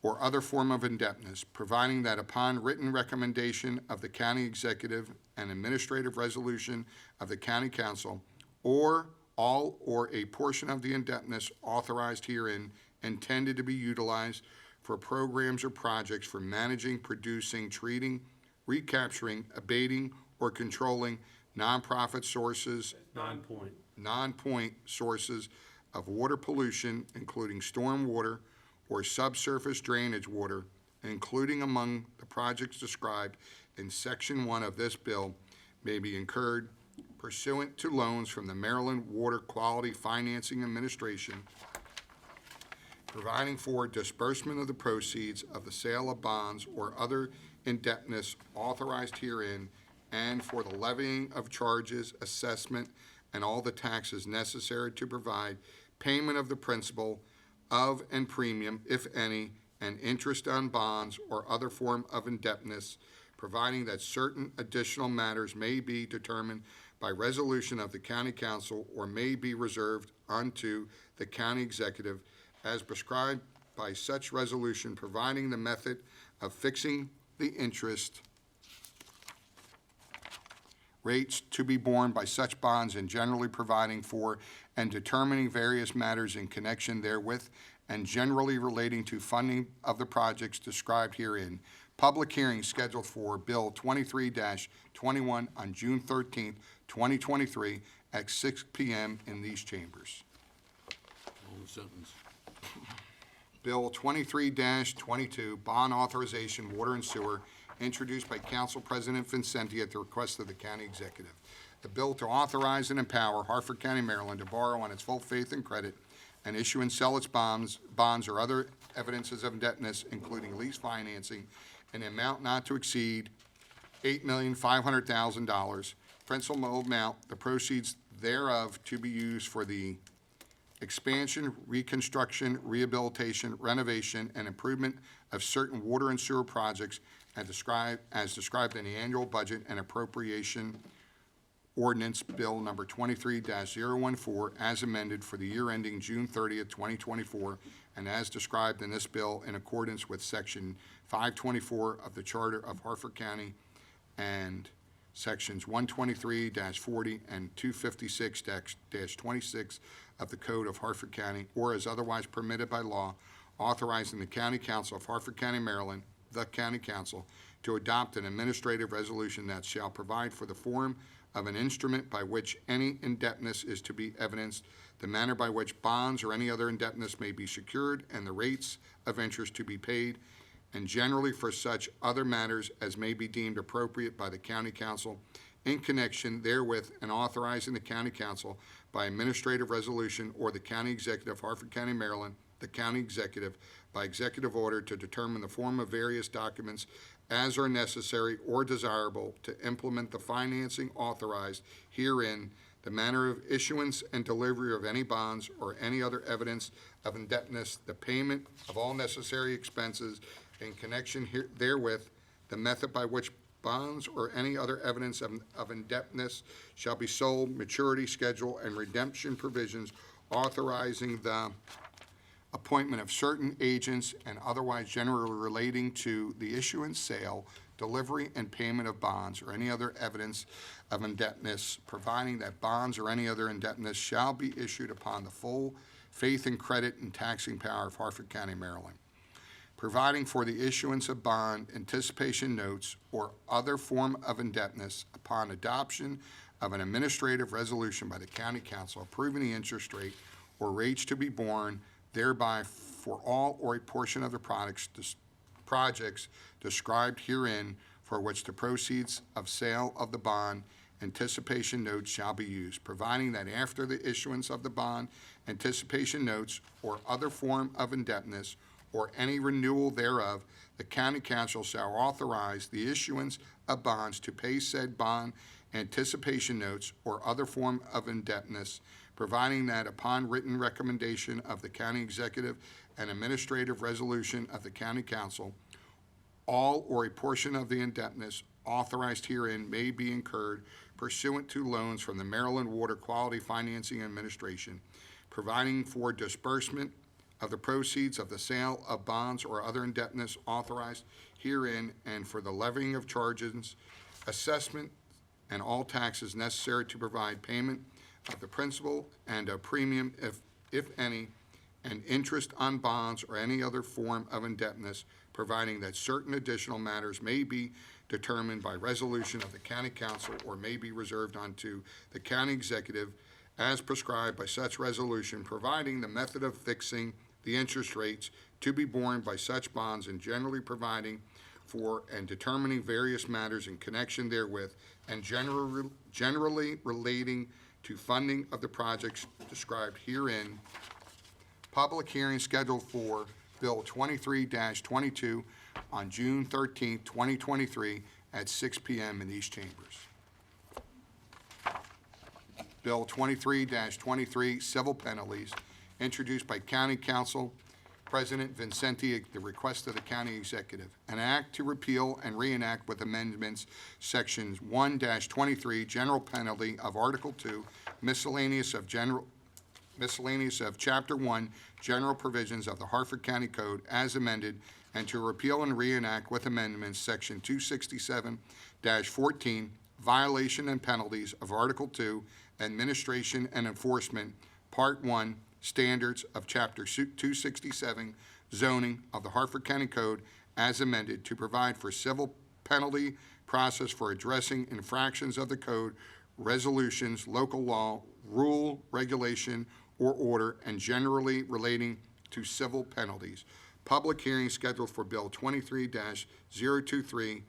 S4: or other form of indebtedness, providing that upon written recommendation of the county executive and administrative resolution of the county council, or all or a portion of the indebtedness authorized herein intended to be utilized for programs or projects for managing, producing, treating, recapturing, abating, or controlling nonprofit sources, non-point sources of water pollution, including storm water or subsurface drainage water, including among the projects described in Section 1 of this bill, may be incurred pursuant to loans from the Maryland Water Quality Financing Administration, providing for disbursement of the proceeds of the sale of bonds or other indebtedness authorized herein, and for the levying of charges, assessment, and all the taxes necessary to provide payment of the principal of and premium, if any, and interest on bonds or other form of indebtedness, providing that certain additional matters may be determined by resolution of the county council or may be reserved unto the county executive as prescribed by such resolution, providing the method of fixing the interest rates to be borne by such bonds, and generally providing for and determining various matters in connection therewith, and generally relating to funding of the projects described herein. Public hearing scheduled for Bill 23-21 on June 13th, 2023, at 6 p.m. in these chambers.
S9: Long sentence.
S4: Bill 23-22, Bond Authorization, Water and Sewer, introduced by Council President Vincenti at the request of the County Executive. The bill to authorize and empower Harford County, Maryland to borrow on its full faith and credit and issue and sell its bonds or other evidences of indebtedness, including lease financing, in an amount not to exceed $8,500,000, principal amount, the proceeds thereof to be used for the expansion, reconstruction, rehabilitation, renovation, and improvement of certain water and sewer projects as described in the annual budget and appropriation ordinance Bill number 23-014 as amended for the year ending June 30th, 2024, and as described in this bill in accordance with Section 524 of the Charter of Harford County and Sections 123-40 and 256-26 of the Code of Harford County, or as otherwise permitted by law, authorizing the County Council of Harford County, Maryland, the County Council, to adopt an administrative resolution that shall provide for the form of an instrument by which any indebtedness is to be evidenced, the manner by which bonds or any other indebtedness may be secured, and the rates of interest to be paid, and generally for such other matters as may be deemed appropriate by the county council in connection therewith, and authorizing the county council by administrative resolution or the county executive of Harford County, Maryland, the county executive by executive order to determine the form of various documents as are necessary or desirable to implement the financing authorized herein, the manner of issuance and delivery of any bonds or any other evidence of indebtedness, the payment of all necessary expenses in connection therewith, the method by which bonds or any other evidence of indebtedness shall be sold, maturity schedule, and redemption provisions authorizing the appointment of certain agents and otherwise generally relating to the issuance, sale, delivery, and payment of bonds or any other evidence of indebtedness, providing that bonds or any other indebtedness shall be issued upon the full faith and credit and taxing power of Harford County, Maryland, providing for the issuance of bond, anticipation notes, or other form of indebtedness upon adoption of an administrative resolution by the county council approving the interest rate or rates to be borne thereby for all or a portion of the projects described herein for which the proceeds of sale of the bond anticipation notes shall be used, providing that after the issuance of the bond anticipation notes or other form of indebtedness or any renewal thereof, the county council shall authorize the issuance of bonds to pay said bond anticipation notes or other form of indebtedness, providing that upon written recommendation of the county executive and administrative resolution of the county council, all or a portion of the indebtedness authorized herein may be incurred pursuant to loans from the Maryland Water Quality Financing Administration, providing for disbursement of the proceeds of the sale of bonds or other indebtedness authorized herein, and for the levying of charges, assessment, and all taxes necessary to provide payment of the principal and a premium, if any, and interest on bonds or any other form of indebtedness, providing that certain additional matters may be determined by resolution of the county council or may be reserved unto the county executive as prescribed by such resolution, providing the method of fixing the interest rates to be borne by such bonds, and generally providing for and determining various matters in connection therewith, and generally relating to funding of the projects described herein. Public hearing scheduled for Bill 23-22 on June 13, 2023 at 6 p.m. in these chambers. Bill 23-23, civil penalties, introduced by County Council President Vincenti at the request of the County Executive. An act to repeal and reenact with amendments Sections 1-23, general penalty of Article 2, miscellaneous of Chapter 1, general provisions of the Harford County Code as amended, and to repeal and reenact with amendments Section 267-14, violation and penalties of Article 2, administration and enforcement, Part 1, standards of Chapter 267, zoning of the Harford County Code as amended, to provide for civil penalty process for addressing infractions of the code, resolutions, local law, rule, regulation, or order, and generally relating to civil penalties. Public hearing scheduled for Bill 23-023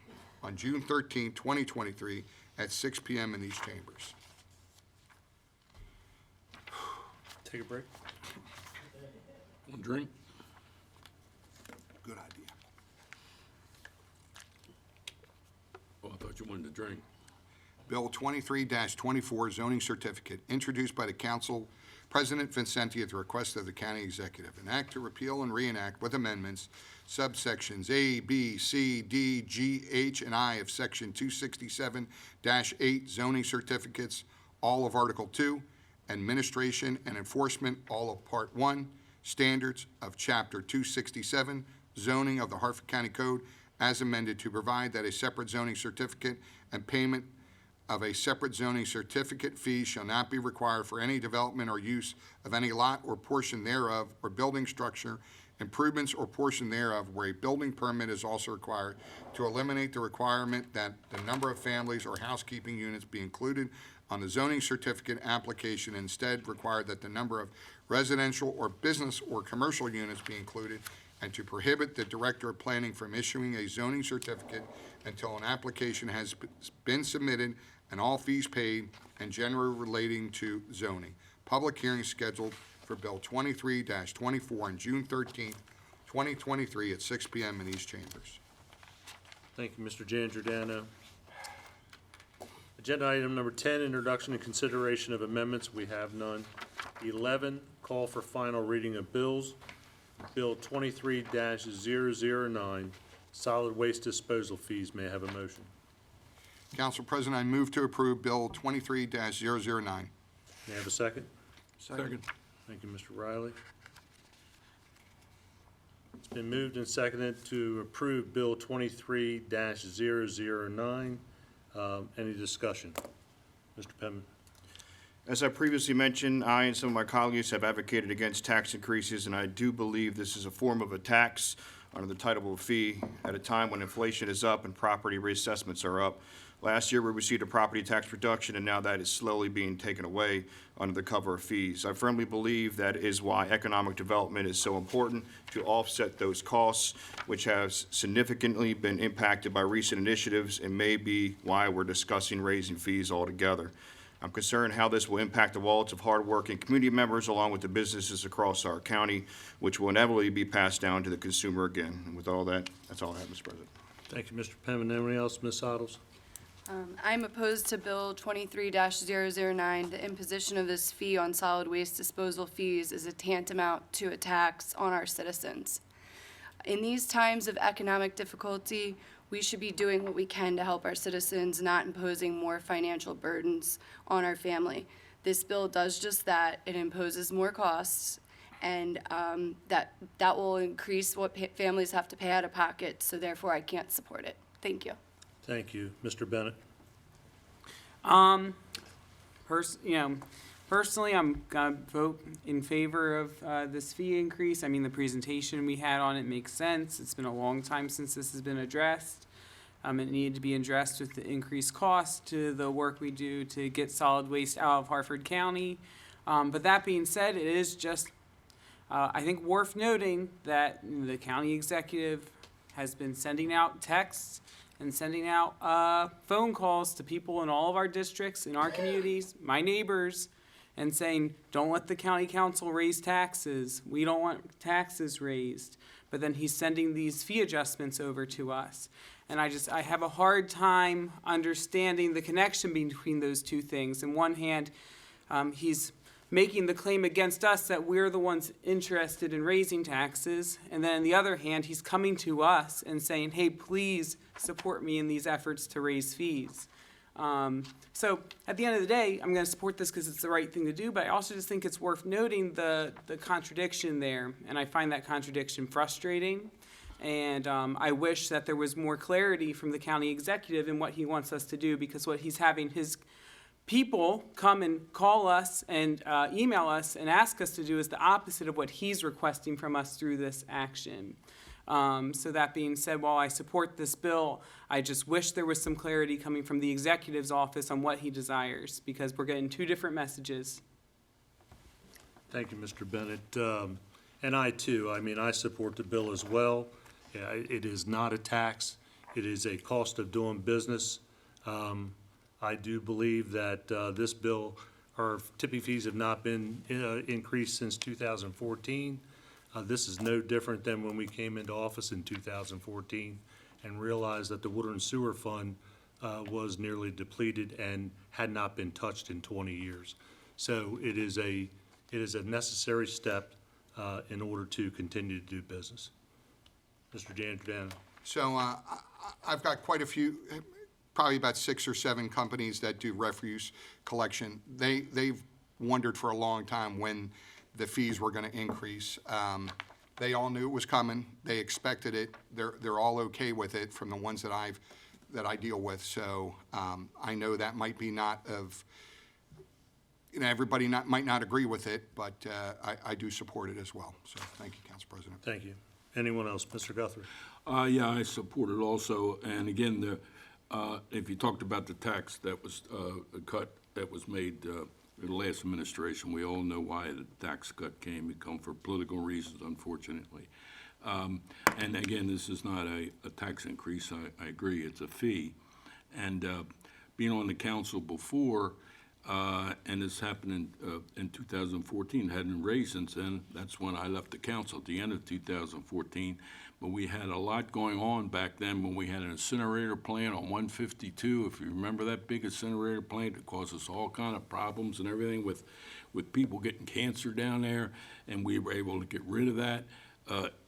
S4: on June 13, 2023 at 6 p.m. in these chambers.
S1: Take a break.
S9: Want a drink?
S4: Good idea.
S9: Oh, I thought you wanted to drink.
S4: Bill 23-24, zoning certificate, introduced by the Council President Vincenti at the request of the County Executive. An act to repeal and reenact with amendments subsections A, B, C, D, G, H, and I of Section 267-8, zoning certificates, all of Article 2, administration and enforcement, all of Part 1, standards of Chapter 267, zoning of the Harford County Code as amended, to provide that a separate zoning certificate and payment of a separate zoning certificate fee shall not be required for any development or use of any lot or portion thereof or building structure improvements or portion thereof where a building permit is also required, to eliminate the requirement that the number of families or housekeeping units be included on the zoning certificate application, instead require that the number of residential or business or commercial units be included, and to prohibit the Director of Planning from issuing a zoning certificate until an application has been submitted and all fees paid and generally relating to zoning. Public hearing scheduled for Bill 23-24 on June 13th, 2023 at 6 p.m. in these chambers.
S1: Thank you, Mr. Giangiordano. Agenda item number 10, introduction and consideration of amendments. We have none. 11, call for final reading of bills. Bill 23-009, solid waste disposal fees. May I have a motion?
S4: Council President, I move to approve Bill 23-009.
S1: May I have a second?
S9: Second.
S1: Thank you, Mr. Riley. It's been moved and seconded to approve Bill 23-009. Any discussion? Mr. Penman.
S3: As I previously mentioned, I and some of my colleagues have advocated against tax increases, and I do believe this is a form of a tax under the title of a fee at a time when inflation is up and property reassessments are up. Last year, we received a property tax reduction, and now that is slowly being taken away under the cover of fees. I firmly believe that is why economic development is so important, to offset those costs, which has significantly been impacted by recent initiatives, and may be why we're discussing raising fees altogether. I'm concerned how this will impact the wallets of hardworking community members along with the businesses across our county, which will inevitably be passed down to the consumer again. And with all that, that's all I have, Mr. President.
S1: Thank you, Mr. Penman. Anyone else? Ms. Sottles?
S11: I'm opposed to Bill 23-009. The imposition of this fee on solid waste disposal fees is a tantamount to a tax on our citizens. In these times of economic difficulty, we should be doing what we can to help our citizens, not imposing more financial burdens on our family. This bill does just that. It imposes more costs, and that will increase what families have to pay out of pocket, so therefore I can't support it. Thank you.
S1: Thank you. Mr. Bennett?
S10: Personally, I'm gonna vote in favor of this fee increase. I mean, the presentation we had on it makes sense. It's been a long time since this has been addressed. It needed to be addressed with the increased cost to the work we do to get solid waste out of Harford County. But that being said, it is just, I think, worth noting that the county executive has been sending out texts and sending out phone calls to people in all of our districts, in our communities, my neighbors, and saying, don't let the county council raise taxes. We don't want taxes raised. But then he's sending these fee adjustments over to us. And I have a hard time understanding the connection between those two things. On one hand, he's making the claim against us that we're the ones interested in raising taxes. And then on the other hand, he's coming to us and saying, hey, please support me in these efforts to raise fees. So at the end of the day, I'm going to support this because it's the right thing to do, but I also just think it's worth noting the contradiction there, and I find that contradiction frustrating. And I wish that there was more clarity from the county executive in what he wants us to do, because what he's having his people come and call us and email us and ask us to do is the opposite of what he's requesting from us through this action. So that being said, while I support this bill, I just wish there was some clarity coming from the executive's office on what he desires, because we're getting two different messages.
S1: Thank you, Mr. Bennett. And I too, I support the bill as well. Yeah, it is not a tax. It is a cost of doing business. I do believe that this bill, our tipping fees have not been increased since 2014. This is no different than when we came into office in 2014 and realized that the Water and Sewer Fund was nearly depleted and had not been touched in 20 years. So it is a necessary step in order to continue to do business. Mr. Giangiordano.
S4: So I've got quite a few, probably about 6 or 7 companies that do refuse collection. They've wondered for a long time when the fees were going to increase. They all knew it was coming. They expected it. They're all okay with it from the ones that I deal with. So I know that might be not of everybody might not agree with it, but I do support it as well. So thank you, Council President.
S1: Thank you. Anyone else? Mr. Guthrie?
S9: Yeah, I support it also. And again, if you talked about the tax that was a cut that was made in the last administration, we all know why the tax cut came. It come for political reasons, unfortunately. And again, this is not a tax increase. I agree, it's a fee. And being on the council before, and this happened in 2014, it hadn't been raised since then. That's when I left the council at the end of 2014. But we had a lot going on back then when we had an incinerator plant on 152. If you remember that big incinerator plant that caused us all kind of problems and everything with people getting cancer down there, and we were able to get rid of that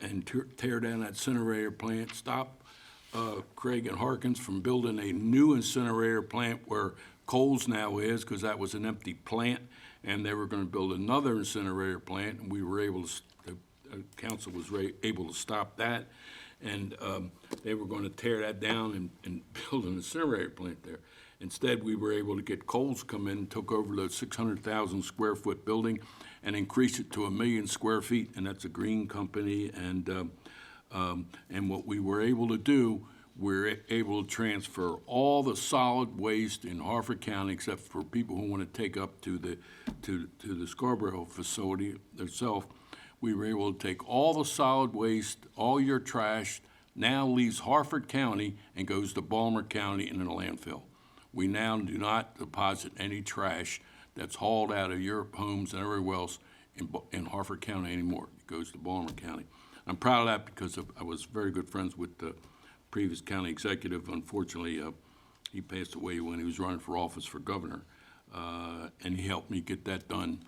S9: and tear down that incinerator plant, stop Craig and Harkins from building a new incinerator plant where Coles now is, because that was an empty plant, and they were going to build another incinerator plant, and we were able to, the council was able to stop that, and they were going to tear that down and build an incinerator plant there. Instead, we were able to get Coles come in and took over the 600,000 square foot building and increased it to 1 million square feet, and that's a green company, and what we were able to do, we're able to transfer all the solid waste in Harford County, except for people who want to take up to the Scarborough facility itself. We were able to take all the solid waste, all your trash, now leaves Harford County and goes to Baltimore County in a landfill. We now do not deposit any trash that's hauled out of your homes and everywhere else in Harford County anymore. It goes to Baltimore County. I'm proud of that because I was very good friends with the previous county executive. Unfortunately, he passed away when he was running for office for governor, and he helped me get that done.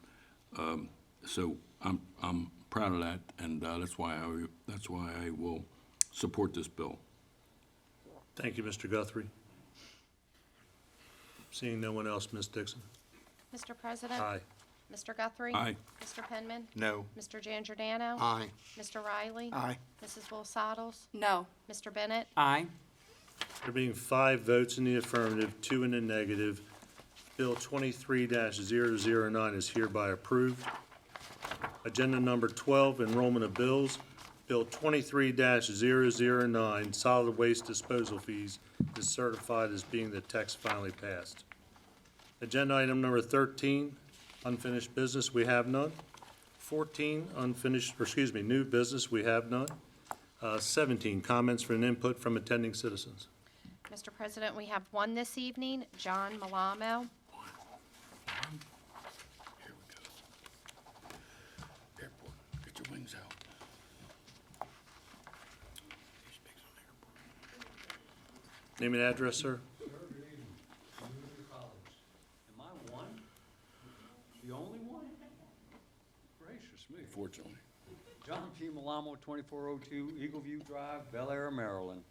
S9: So I'm proud of that, and that's why I will support this bill.
S1: Thank you, Mr. Guthrie. Seeing no one else, Ms. Dixon?
S5: Mr. President?
S1: Aye.
S5: Mr. Guthrie?
S9: Aye.
S5: Mr. Penman?
S3: No.
S5: Mr. Giangiordano?
S4: Aye.
S5: Mr. Riley?
S4: Aye.
S5: Mrs. Bolsados?
S11: No.
S5: Mr. Bennett?
S10: Aye.
S1: There being 5 votes in the affirmative, 2 in the negative, Bill 23-009 is hereby approved. Agenda number 12, enrollment of bills. Bill 23-009, solid waste disposal fees, is certified as being the text finally passed. Agenda item number 13, unfinished business, we have none. 14, new business, we have none. 17, comments for an input from attending citizens.
S5: Mr. President, we have one this evening, John Malamo.
S9: Here we go. Airport, get your wings out.
S1: Name and address, sir.
S12: Am I one? The only one? Gracious me.
S9: Fortunately.
S12: John P. Malamo, 2402 Eagle View Drive, Bel Air, Maryland.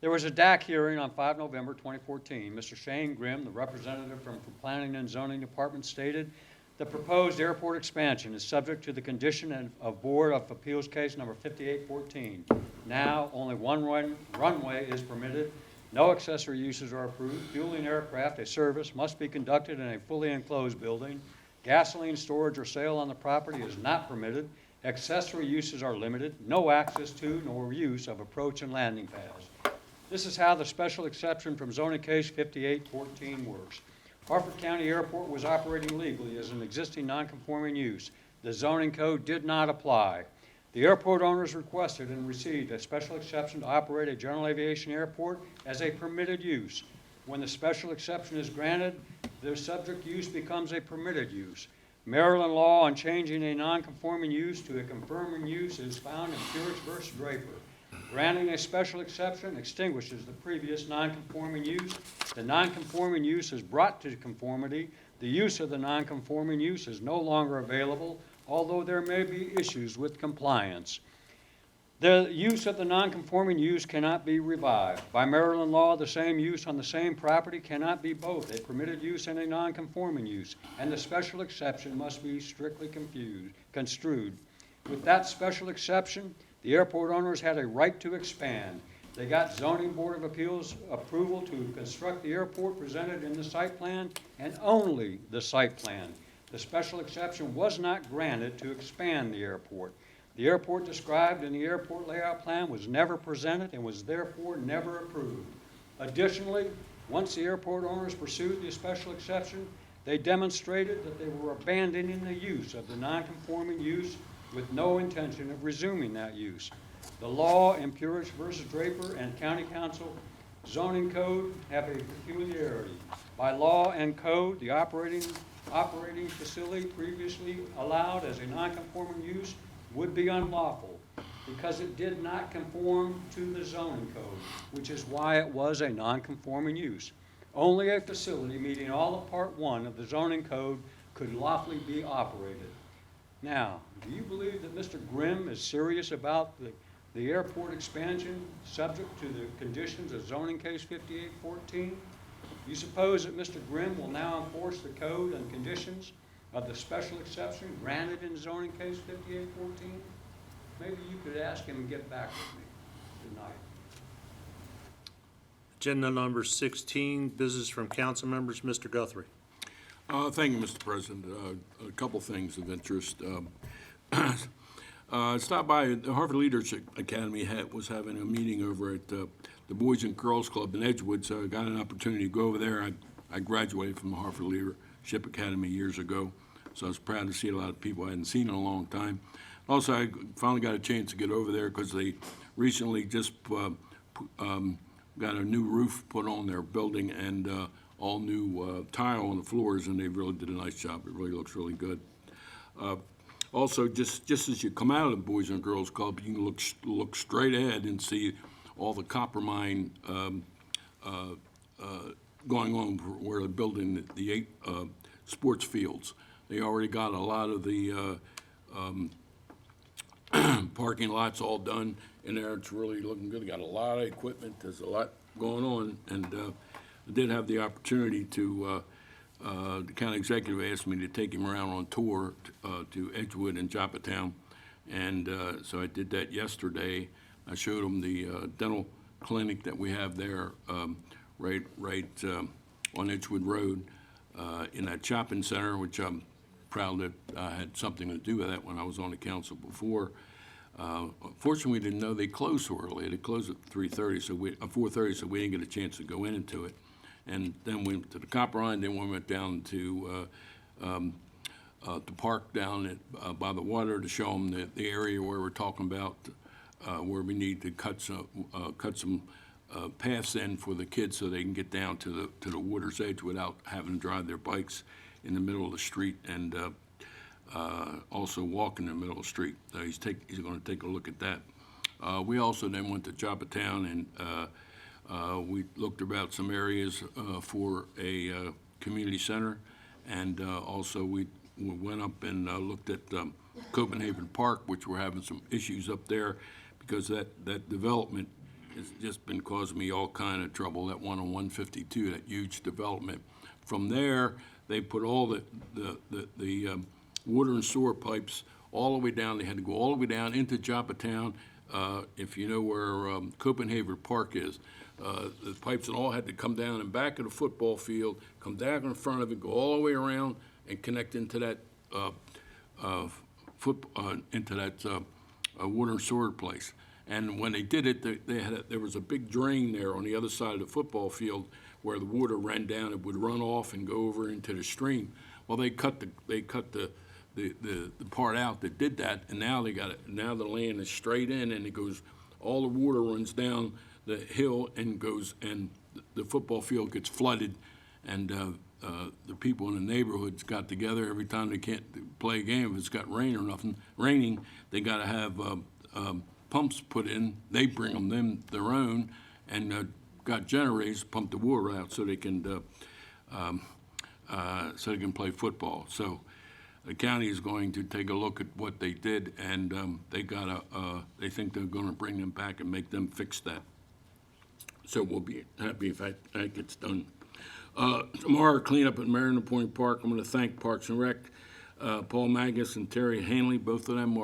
S12: There was a DAC hearing on 5 November 2014. Mr. Shane Grimm, the representative from the Planning and Zoning Department, stated the proposed airport expansion is subject to the condition of Board of Appeals case number 5814. Now, only one runway is permitted. No accessory uses are approved. Fueling aircraft, a service, must be conducted in a fully enclosed building. Gasoline storage or sale on the property is not permitted. Accessory uses are limited. No access to nor use of approach and landing pads. This is how the special exception from zoning case 5814 works. Harford County Airport was operating legally as an existing non-conforming use. The zoning code did not apply. The airport owners requested and received a special exception to operate a general aviation airport as a permitted use. When the special exception is granted, the subject use becomes a permitted use. Maryland law on changing a non-conforming use to a conforming use is found in Pierce v. Draper. Granting a special exception extinguishes the previous non-conforming use. The non-conforming use is brought to conformity. The use of the non-conforming use is no longer available, although there may be issues with compliance. The use of the non-conforming use cannot be revived. By Maryland law, the same use on the same property cannot be both a permitted use and a non-conforming use, and the special exception must be strictly construed. With that special exception, the airport owners had a right to expand. They got Zoning Board of Appeals approval to construct the airport presented in the site plan, and only the site plan. the special exception was not granted to expand the airport. The airport described in the airport layout plan was never presented and was therefore never approved. Additionally, once the airport owners pursued the special exception, they demonstrated that they were abandoning the use of the non-conforming use with no intention of resuming that use. The law in Purich versus Draper and County Council zoning code have a peculiarity. By law and code, the operating facility previously allowed as a non-conforming use would be unlawful because it did not conform to the zoning code, which is why it was a non-conforming use. Only a facility meeting all of Part 1 of the zoning code could lawfully be operated. Now, do you believe that Mr. Grimm is serious about the airport expansion subject to the conditions of zoning case 5814? You suppose that Mr. Grimm will now enforce the code and conditions of the special exception granted in zoning case 5814? Maybe you could ask him and get back with me tonight.
S1: Agenda number 16, business from council members. Mr. Guthrie.
S9: Thank you, Mr. President. A couple things of interest. Stopped by the Harvard Leadership Academy was having a meeting over at the Boys and Girls Club in Edgewood, so I got an opportunity to go over there. I graduated from the Harvard Leadership Academy years ago, so I was proud to see a lot of people I hadn't seen in a long time. Also, I finally got a chance to get over there because they recently just got a new roof put on their building and all new tile on the floors, and they really did a nice job. It really looks really good. Also, just as you come out of the Boys and Girls Club, you can look straight ahead and see all the copper mine going on where they're building the 8 sports fields. They already got a lot of the parking lots all done in there. It's really looking good. They got a lot of equipment. There's a lot going on, and I did have the opportunity to. The county executive asked me to take him around on tour to Edgewood and Joppatown, and so I did that yesterday. I showed him the dental clinic that we have there right on Edgewood Road in that shopping center, which I'm proud that I had something to do with that when I was on the council before. Fortunately, we didn't know they closed so early. They closed at 4:30, so we didn't get a chance to go into it. And then we went to the Copper Line, then we went down to the park down by the water to show them the area where we're talking about where we need to cut some paths in for the kids so they can get down to the water's edge without having to drive their bikes in the middle of the street and also walk in the middle of the street. So he's going to take a look at that. We also then went to Joppatown and we looked about some areas for a community center, and also we went up and looked at Copenhagen Park, which we're having some issues up there because that development has just been causing me all kind of trouble. That one on 152, that huge development. From there, they put all the water and sewer pipes all the way down. They had to go all the way down into Joppatown. If you know where Copenhagen Park is. The pipes and all had to come down and back of the football field, come down in front of it, go all the way around and connect into that water and sewer place. And when they did it, there was a big drain there on the other side of the football field where the water ran down. It would run off and go over into the stream. Well, they cut the part out that did that, and now now the land is straight in, and it goes. All the water runs down the hill and goes, and the football field gets flooded, and the people in the neighborhoods got together every time they can't play a game. If it's got raining, they got to have pumps put in. They bring them their own, and got generators pump the water out so they can play football. So the county is going to take a look at what they did, and they think they're going to bring them back and make them fix that. So we'll be happy if that gets done. Tomorrow, cleanup at Mariner Point Park. I'm going to thank Parks and Rec, Paul Magus and Terry Hanley. Both of them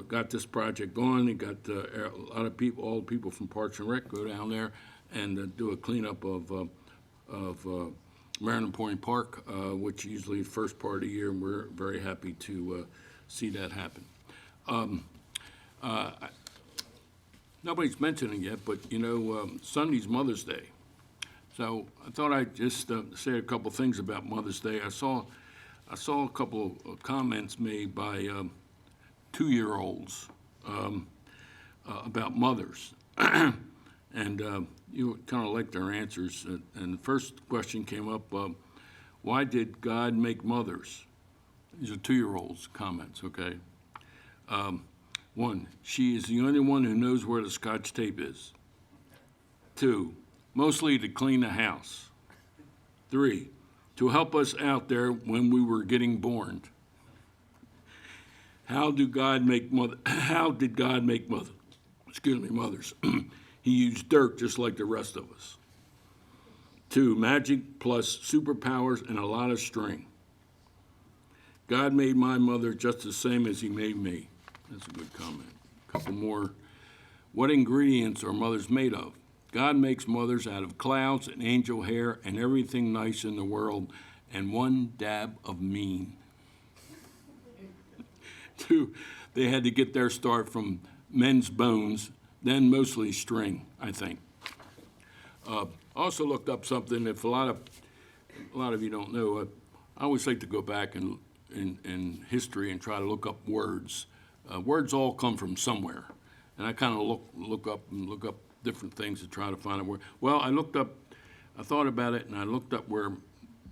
S9: got this project going. They got a lot of people, all the people from Parks and Rec go down there and do a cleanup of Maryland Point Park, which usually is first part of the year, and we're very happy to see that happen. Nobody's mentioned it yet, but Sunday's Mother's Day. So I thought I'd just say a couple things about Mother's Day. I saw a couple of comments made by 2-year-olds about mothers, and you kind of like their answers. And the first question came up: why did God make mothers? These are 2-year-olds' comments. Okay. 1, she is the only one who knows where the Scotch tape is. 2, mostly to clean the house. 3, to help us out there when we were getting born. How did God make mothers? Excuse me, mothers. He used dirt just like the rest of us. 2, magic plus superpowers and a lot of string. God made my mother just the same as he made me. That's a good comment. A couple more. What ingredients are mothers made of? God makes mothers out of clouds and angel hair and everything nice in the world, and 1 dab of mean. 2, they had to get their start from men's bones, then mostly string, I think. Also looked up something. If a lot of you don't know, I always like to go back in history and try to look up words. Words all come from somewhere, and I kind of look up different things to try to find a word. Well, I thought about it, and I looked up where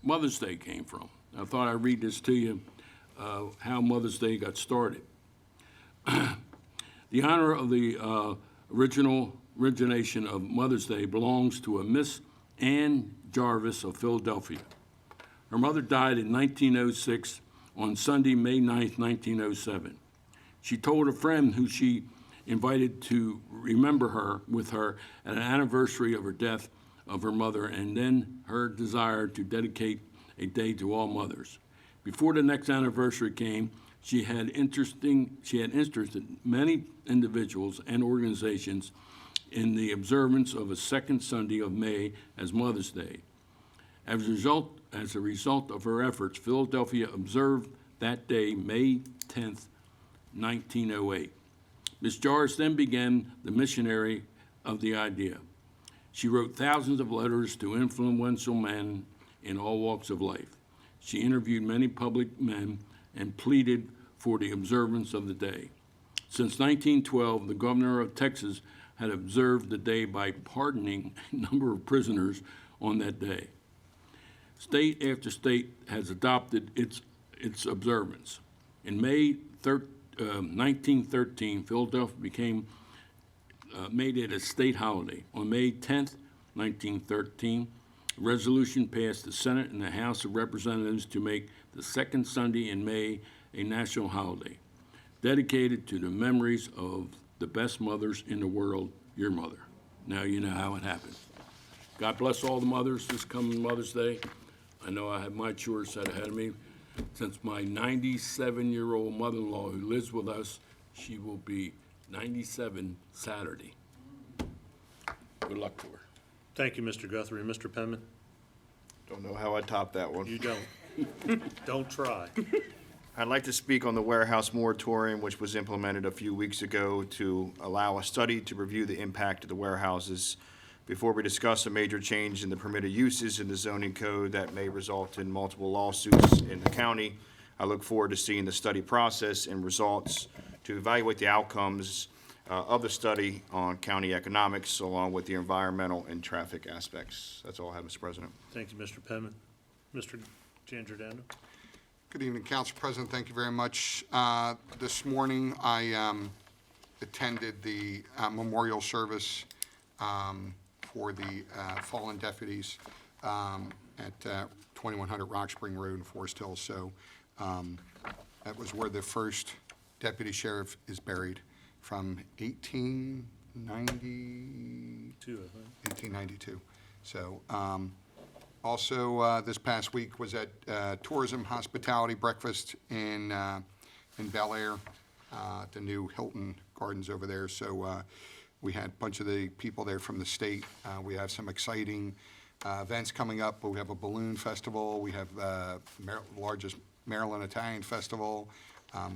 S9: Mother's Day came from. I thought I'd read this to you, how Mother's Day got started. The honor of the origination of Mother's Day belongs to a Miss Ann Jarvis of Philadelphia. Her mother died in 1906 on Sunday, May 9th, 1907. She told a friend who she invited to remember her with her at an anniversary of her death of her mother, and then her desire to dedicate a day to all mothers. Before the next anniversary came, she had interested many individuals and organizations in the observance of a second Sunday of May as Mother's Day. As a result of her efforts, Philadelphia observed that day, May 10th, 1908. Ms. Jarvis then began the missionary of the idea. She wrote thousands of letters to influential men in all walks of life. She interviewed many public men and pleaded for the observance of the day. Since 1912, the governor of Texas had observed the day by pardoning a number of prisoners on that day. State after state has adopted its observance. In May 1913, Philadelphia made it a state holiday. On May 10th, 1913, a resolution passed the Senate and the House of Representatives to make the second Sunday in May a national holiday, dedicated to the memories of the best mothers in the world, your mother. Now you know how it happened. God bless all the mothers this coming Mother's Day. I know I have my chores set ahead of me. Since my 97-year-old mother-in-law who lives with us, she will be 97 Saturday. Good luck to her.
S1: Thank you, Mr. Guthrie. Mr. Penman?
S3: Don't know how I top that one.
S1: You don't. Don't try.
S3: I'd like to speak on the warehouse moratorium, which was implemented a few weeks ago to allow a study to review the impact of the warehouses before we discuss a major change in the permitted uses in the zoning code that may result in multiple lawsuits in the county. I look forward to seeing the study process and results to evaluate the outcomes of the study on county economics, along with the environmental and traffic aspects. That's all I have, Mr. President.
S1: Thank you, Mr. Penman. Mr. Giangiordano?
S4: Good evening, Council President. Thank you very much. This morning, I attended the memorial service for the fallen deputies at 2100 Rock Spring Road in Forest Hill. So that was where the first deputy sheriff is buried from 1892. So also this past week was at Tourism Hospitality Breakfast in Bel Air, the new Hilton Gardens over there. So we had a bunch of the people there from the state. We have some exciting events coming up. We have a balloon festival. We have largest Maryland Italian Festival.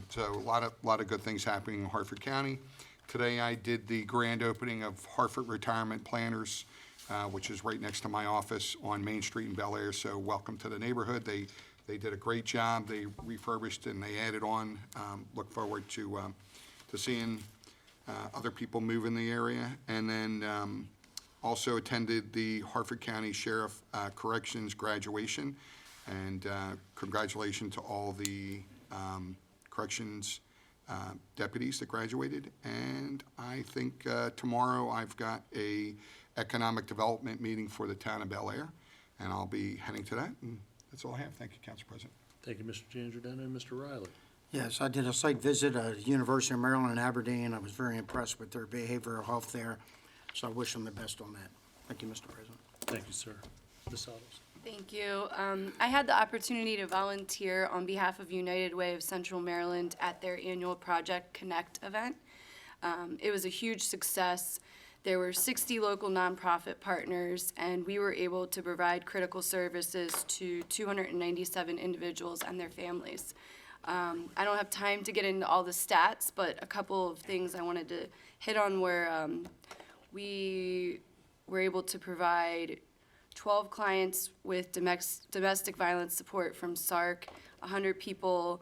S4: So a lot of good things happening in Hartford County. Today I did the grand opening of Hartford Retirement Planners, which is right next to my office on Main Street in Bel Air. So welcome to the neighborhood. They did a great job. They refurbished and they added on. Look forward to seeing other people move in the area. And then also attended the Hartford County Sheriff Corrections graduation. And congratulations to all the corrections deputies that graduated. And I think tomorrow I've got a economic development meeting for the town of Bel Air, and I'll be heading to that. And that's all I have. Thank you, Council President.
S1: Thank you, Mr. Giangiordano. Mr. Riley.
S2: Yes, I did a site visit at University of Maryland in Aberdeen. I was very impressed with their behavioral health there, so I wish them the best on that. Thank you, Mr. President.
S1: Thank you, sir. Ms. Salas.
S11: Thank you. I had the opportunity to volunteer on behalf of United Way of Central Maryland at their annual Project Connect event. It was a huge success. There were 60 local nonprofit partners, and we were able to provide critical services to 297 individuals and their families. I don't have time to get into all the stats, but a couple of things I wanted to hit on were we were able to provide 12 clients with domestic violence support from SARC, 100 people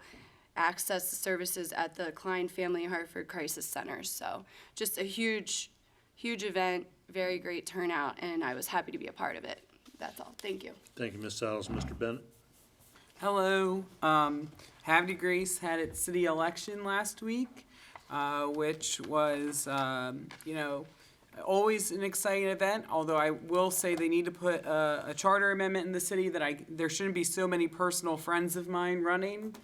S11: access the services at the Klein Family Hartford Crisis Centers. So just a huge event, very great turnout, and I was happy to be a part of it. That's all. Thank you.
S1: Thank you, Ms. Salas. Mr. Bennett.
S10: Hello. Havre de Grace had its city election last week, which was, always an exciting event, although I will say they need to put a charter amendment in the city that there shouldn't be so many personal friends of mine running,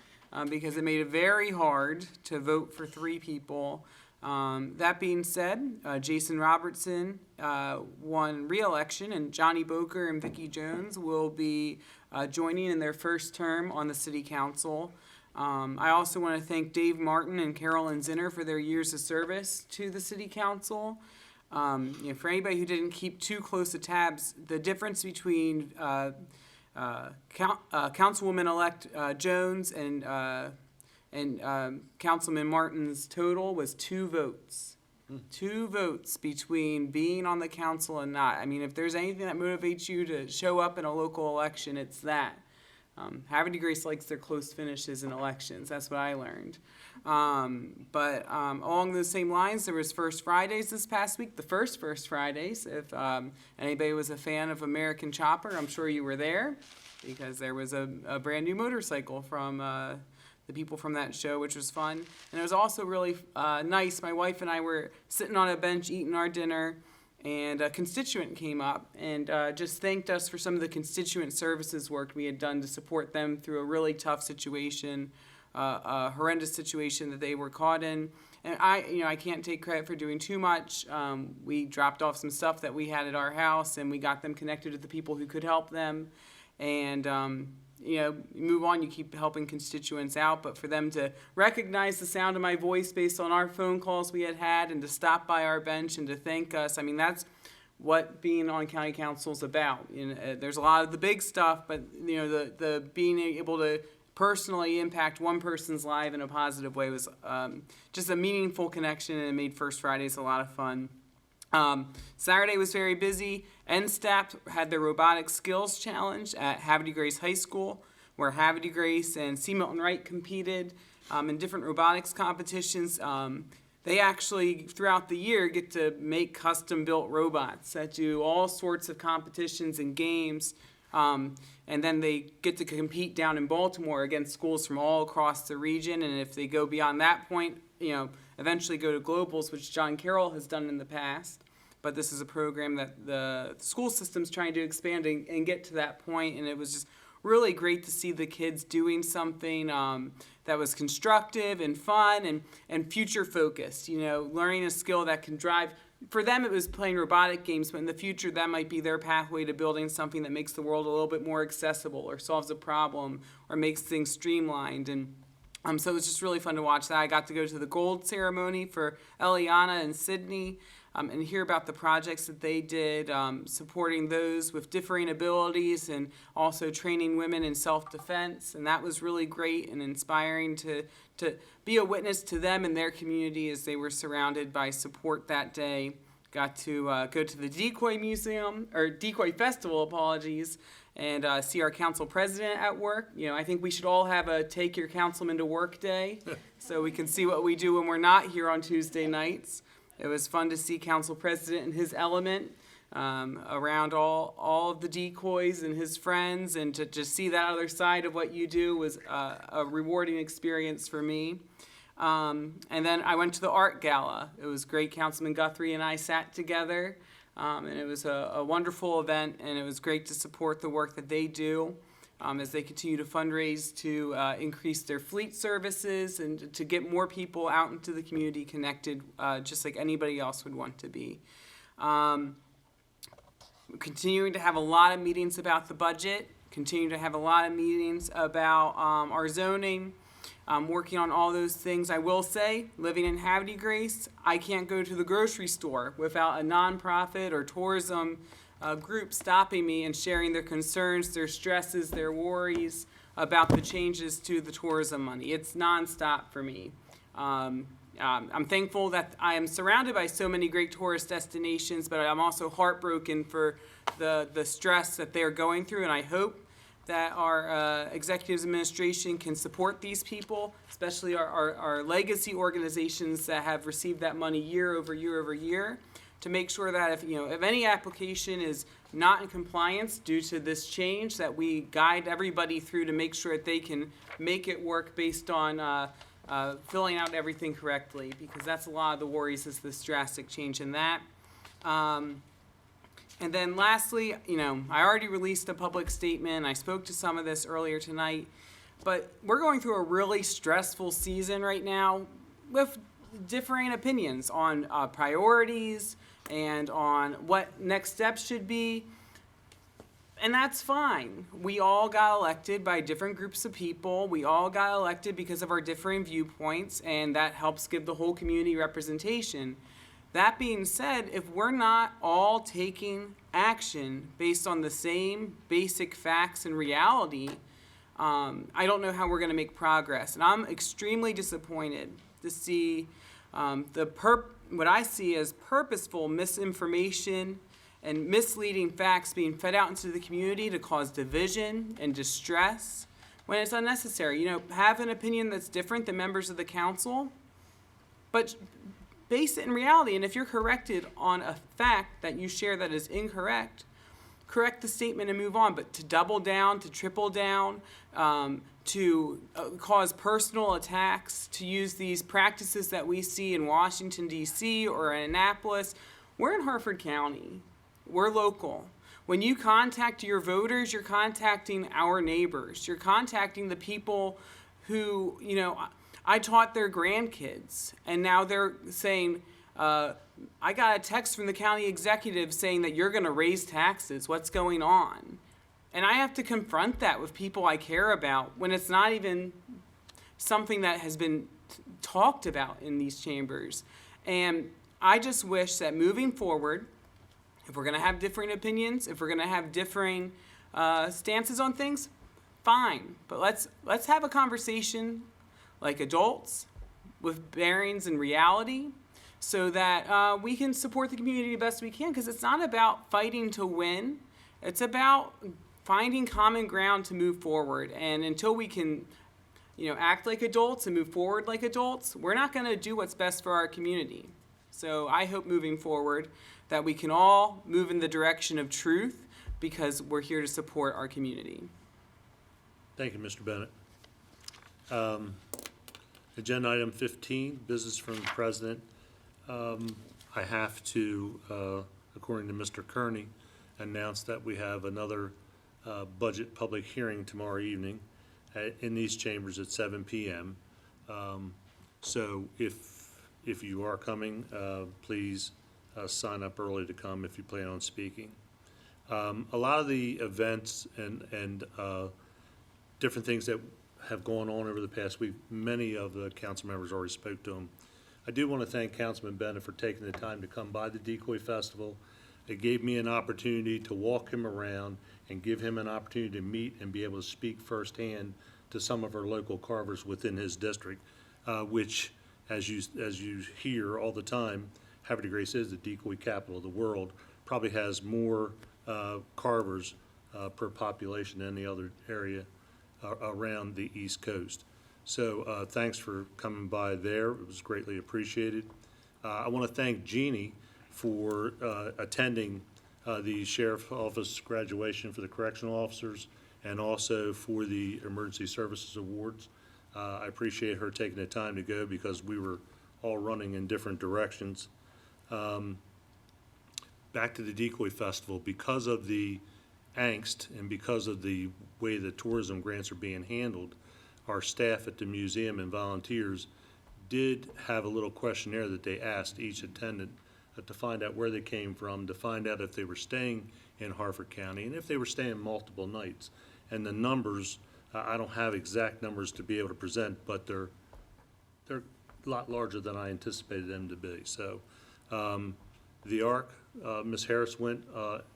S10: because it made it very hard to vote for 3 people. That being said, Jason Robertson won re-election, and Johnny Boker and Vicki Jones will be joining in their first term on the city council. I also want to thank Dave Martin and Carolyn Zinner for their years of service to the city council. For anybody who didn't keep too close to tabs, the difference between Councilwoman-elect Jones and Councilman Martin's total was 2 votes. 2 votes between being on the council and not. I mean, if there's anything that motivates you to show up in a local election, it's that. Havre de Grace likes their close finishes in elections. That's what I learned. But along those same lines, there was First Fridays this past week, the first Fridays. If anybody was a fan of American Chopper, I'm sure you were there, because there was a brand new motorcycle from the people from that show, which was fun. And it was also really nice. My wife and I were sitting on a bench eating our dinner, and a constituent came up and just thanked us for some of the constituent services work we had done to support them through a really tough situation, a horrendous situation that they were caught in. And I can't take credit for doing too much. We dropped off some stuff that we had at our house, and we got them connected with the people who could help them. And you move on, you keep helping constituents out, but for them to recognize the sound of my voice based on our phone calls we had and to stop by our bench and to thank us, I mean, that's what being on county council is about. There's a lot of the big stuff, but the being able to personally impact one person's life in a positive way was just a meaningful connection, and it made First Fridays a lot of fun. Saturday was very busy. NSTAP had their robotic skills challenge at Havre de Grace High School, where Havre de Grace and C. Milton Wright competed in different robotics competitions. They actually, throughout the year, get to make custom-built robots that do all sorts of competitions and games. And then they get to compete down in Baltimore against schools from all across the region. And if they go beyond that point, eventually go to Globals, which John Carroll has done in the past. But this is a program that the school system's trying to expand and get to that point. And it was just really great to see the kids doing something that was constructive and fun and future-focused, learning a skill that can drive. For them, it was playing robotic games, but in the future, that might be their pathway to building something that makes the world a little bit more accessible or solves a problem or makes things streamlined. And so it was just really fun to watch that. I got to go to the gold ceremony for Eliana and Sydney. and hear about the projects that they did, supporting those with differing abilities and also training women in self-defense. And that was really great and inspiring to be a witness to them and their community as they were surrounded by support that day. Got to go to the Decoy Museum, or Decoy Festival, apologies, and see our council president at work. You know, I think we should all have a take your councilman to work day so we can see what we do when we're not here on Tuesday nights. It was fun to see council president in his element around all of the decoys and his friends, and to just see that other side of what you do was a rewarding experience for me. And then I went to the art gala. It was great. Councilman Guthrie and I sat together, and it was a wonderful event, and it was great to support the work that they do as they continue to fundraise to increase their fleet services and to get more people out into the community connected, just like anybody else would want to be. Continuing to have a lot of meetings about the budget, continue to have a lot of meetings about our zoning, working on all those things. I will say, living in Havre de Grace, I can't go to the grocery store without a nonprofit or tourism group stopping me and sharing their concerns, their stresses, their worries about the changes to the tourism money. It's nonstop for me. I'm thankful that I am surrounded by so many great tourist destinations, but I'm also heartbroken for the stress that they're going through, and I hope that our executive administration can support these people, especially our legacy organizations that have received that money year over year over year, to make sure that if any application is not in compliance due to this change, that we guide everybody through to make sure that they can make it work based on filling out everything correctly, because that's a lot of the worries, is this drastic change in that. And then lastly, I already released a public statement. I spoke to some of this earlier tonight, but we're going through a really stressful season right now with differing opinions on priorities and on what next steps should be. And that's fine. We all got elected by different groups of people. We all got elected because of our differing viewpoints, and that helps give the whole community representation. That being said, if we're not all taking action based on the same basic facts and reality, I don't know how we're going to make progress. And I'm extremely disappointed to see what I see as purposeful misinformation and misleading facts being fed out into the community to cause division and distress when it's unnecessary. Have an opinion that's different than members of the council, but base it in reality. And if you're corrected on a fact that you share that is incorrect, correct the statement and move on. But to double down, to triple down, to cause personal attacks, to use these practices that we see in Washington, D.C. or in Annapolis, we're in Harford County. We're local. When you contact your voters, you're contacting our neighbors. You're contacting the people who, I taught their grandkids, and now they're saying, I got a text from the county executive saying that you're going to raise taxes. What's going on? And I have to confront that with people I care about when it's not even something that has been talked about in these chambers. And I just wish that moving forward, if we're going to have differing opinions, if we're going to have differing stances on things, fine. But let's have a conversation like adults with bearings and reality, so that we can support the community the best we can, because it's not about fighting to win. It's about finding common ground to move forward. And until we can act like adults and move forward like adults, we're not going to do what's best for our community. So I hope moving forward that we can all move in the direction of truth, because we're here to support our community.
S1: Thank you, Mr. Bennett. Agenda item 15, business from the president. I have to, according to Mr. Kearney, announce that we have another budget public hearing tomorrow evening in these chambers at 7 p.m. So if you are coming, please sign up early to come if you plan on speaking. A lot of the events and different things that have gone on over the past week, many of the council members already spoke to them. I do want to thank Councilman Bennett for taking the time to come by the Decoy Festival. It gave me an opportunity to walk him around and give him an opportunity to meet and be able to speak firsthand to some of our local carvers within his district, which, as you hear all the time, Havre de Grace is the decoy capital of the world, probably has more carvers per population than any other area around the East Coast. So thanks for coming by there. It was greatly appreciated. I want to thank Jeannie for attending the Sheriff's Office graduation for the correctional officers and also for the Emergency Services Awards. I appreciate her taking the time to go because we were all running in different directions. Back to the Decoy Festival, because of the angst and because of the way the tourism grants are being handled, our staff at the museum and volunteers did have a little questionnaire that they asked each attendant to find out where they came from, to find out if they were staying in Harford County, and if they were staying multiple nights. And the numbers, I don't have exact numbers to be able to present, but they're a lot larger than I anticipated them to be. So the ARC, Ms. Harris went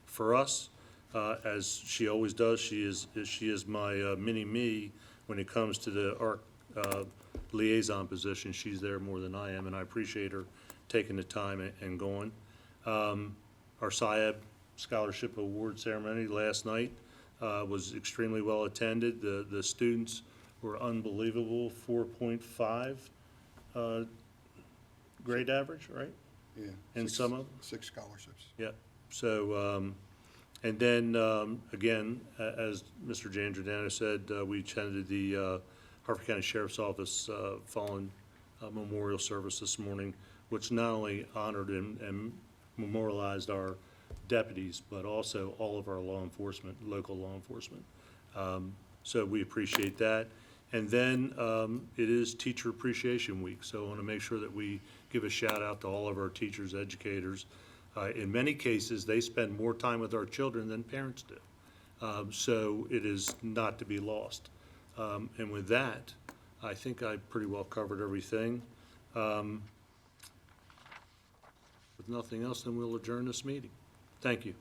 S1: for us, as she always does. She is my mini-me when it comes to the ARC liaison position. She's there more than I am, and I appreciate her taking the time and going. Our SIAB Scholarship Award ceremony last night was extremely well attended. The students were unbelievable, 4.5 grade average, right?
S4: Yeah.
S1: And some of them?
S4: 6 scholarships.
S1: Yep. So, and then, again, as Mr. Giangiordano said, we attended the Harford County Sheriff's Office Fallen Memorial Service this morning, which not only honored and memorialized our deputies, but also all of our law enforcement, local law enforcement. So we appreciate that. And then it is Teacher Appreciation Week, so I want to make sure that we give a shout out to all of our teachers, educators. In many cases, they spend more time with our children than parents do. So it is not to be lost. And with that, I think I pretty well covered everything. With nothing else, then we'll adjourn this meeting. Thank you.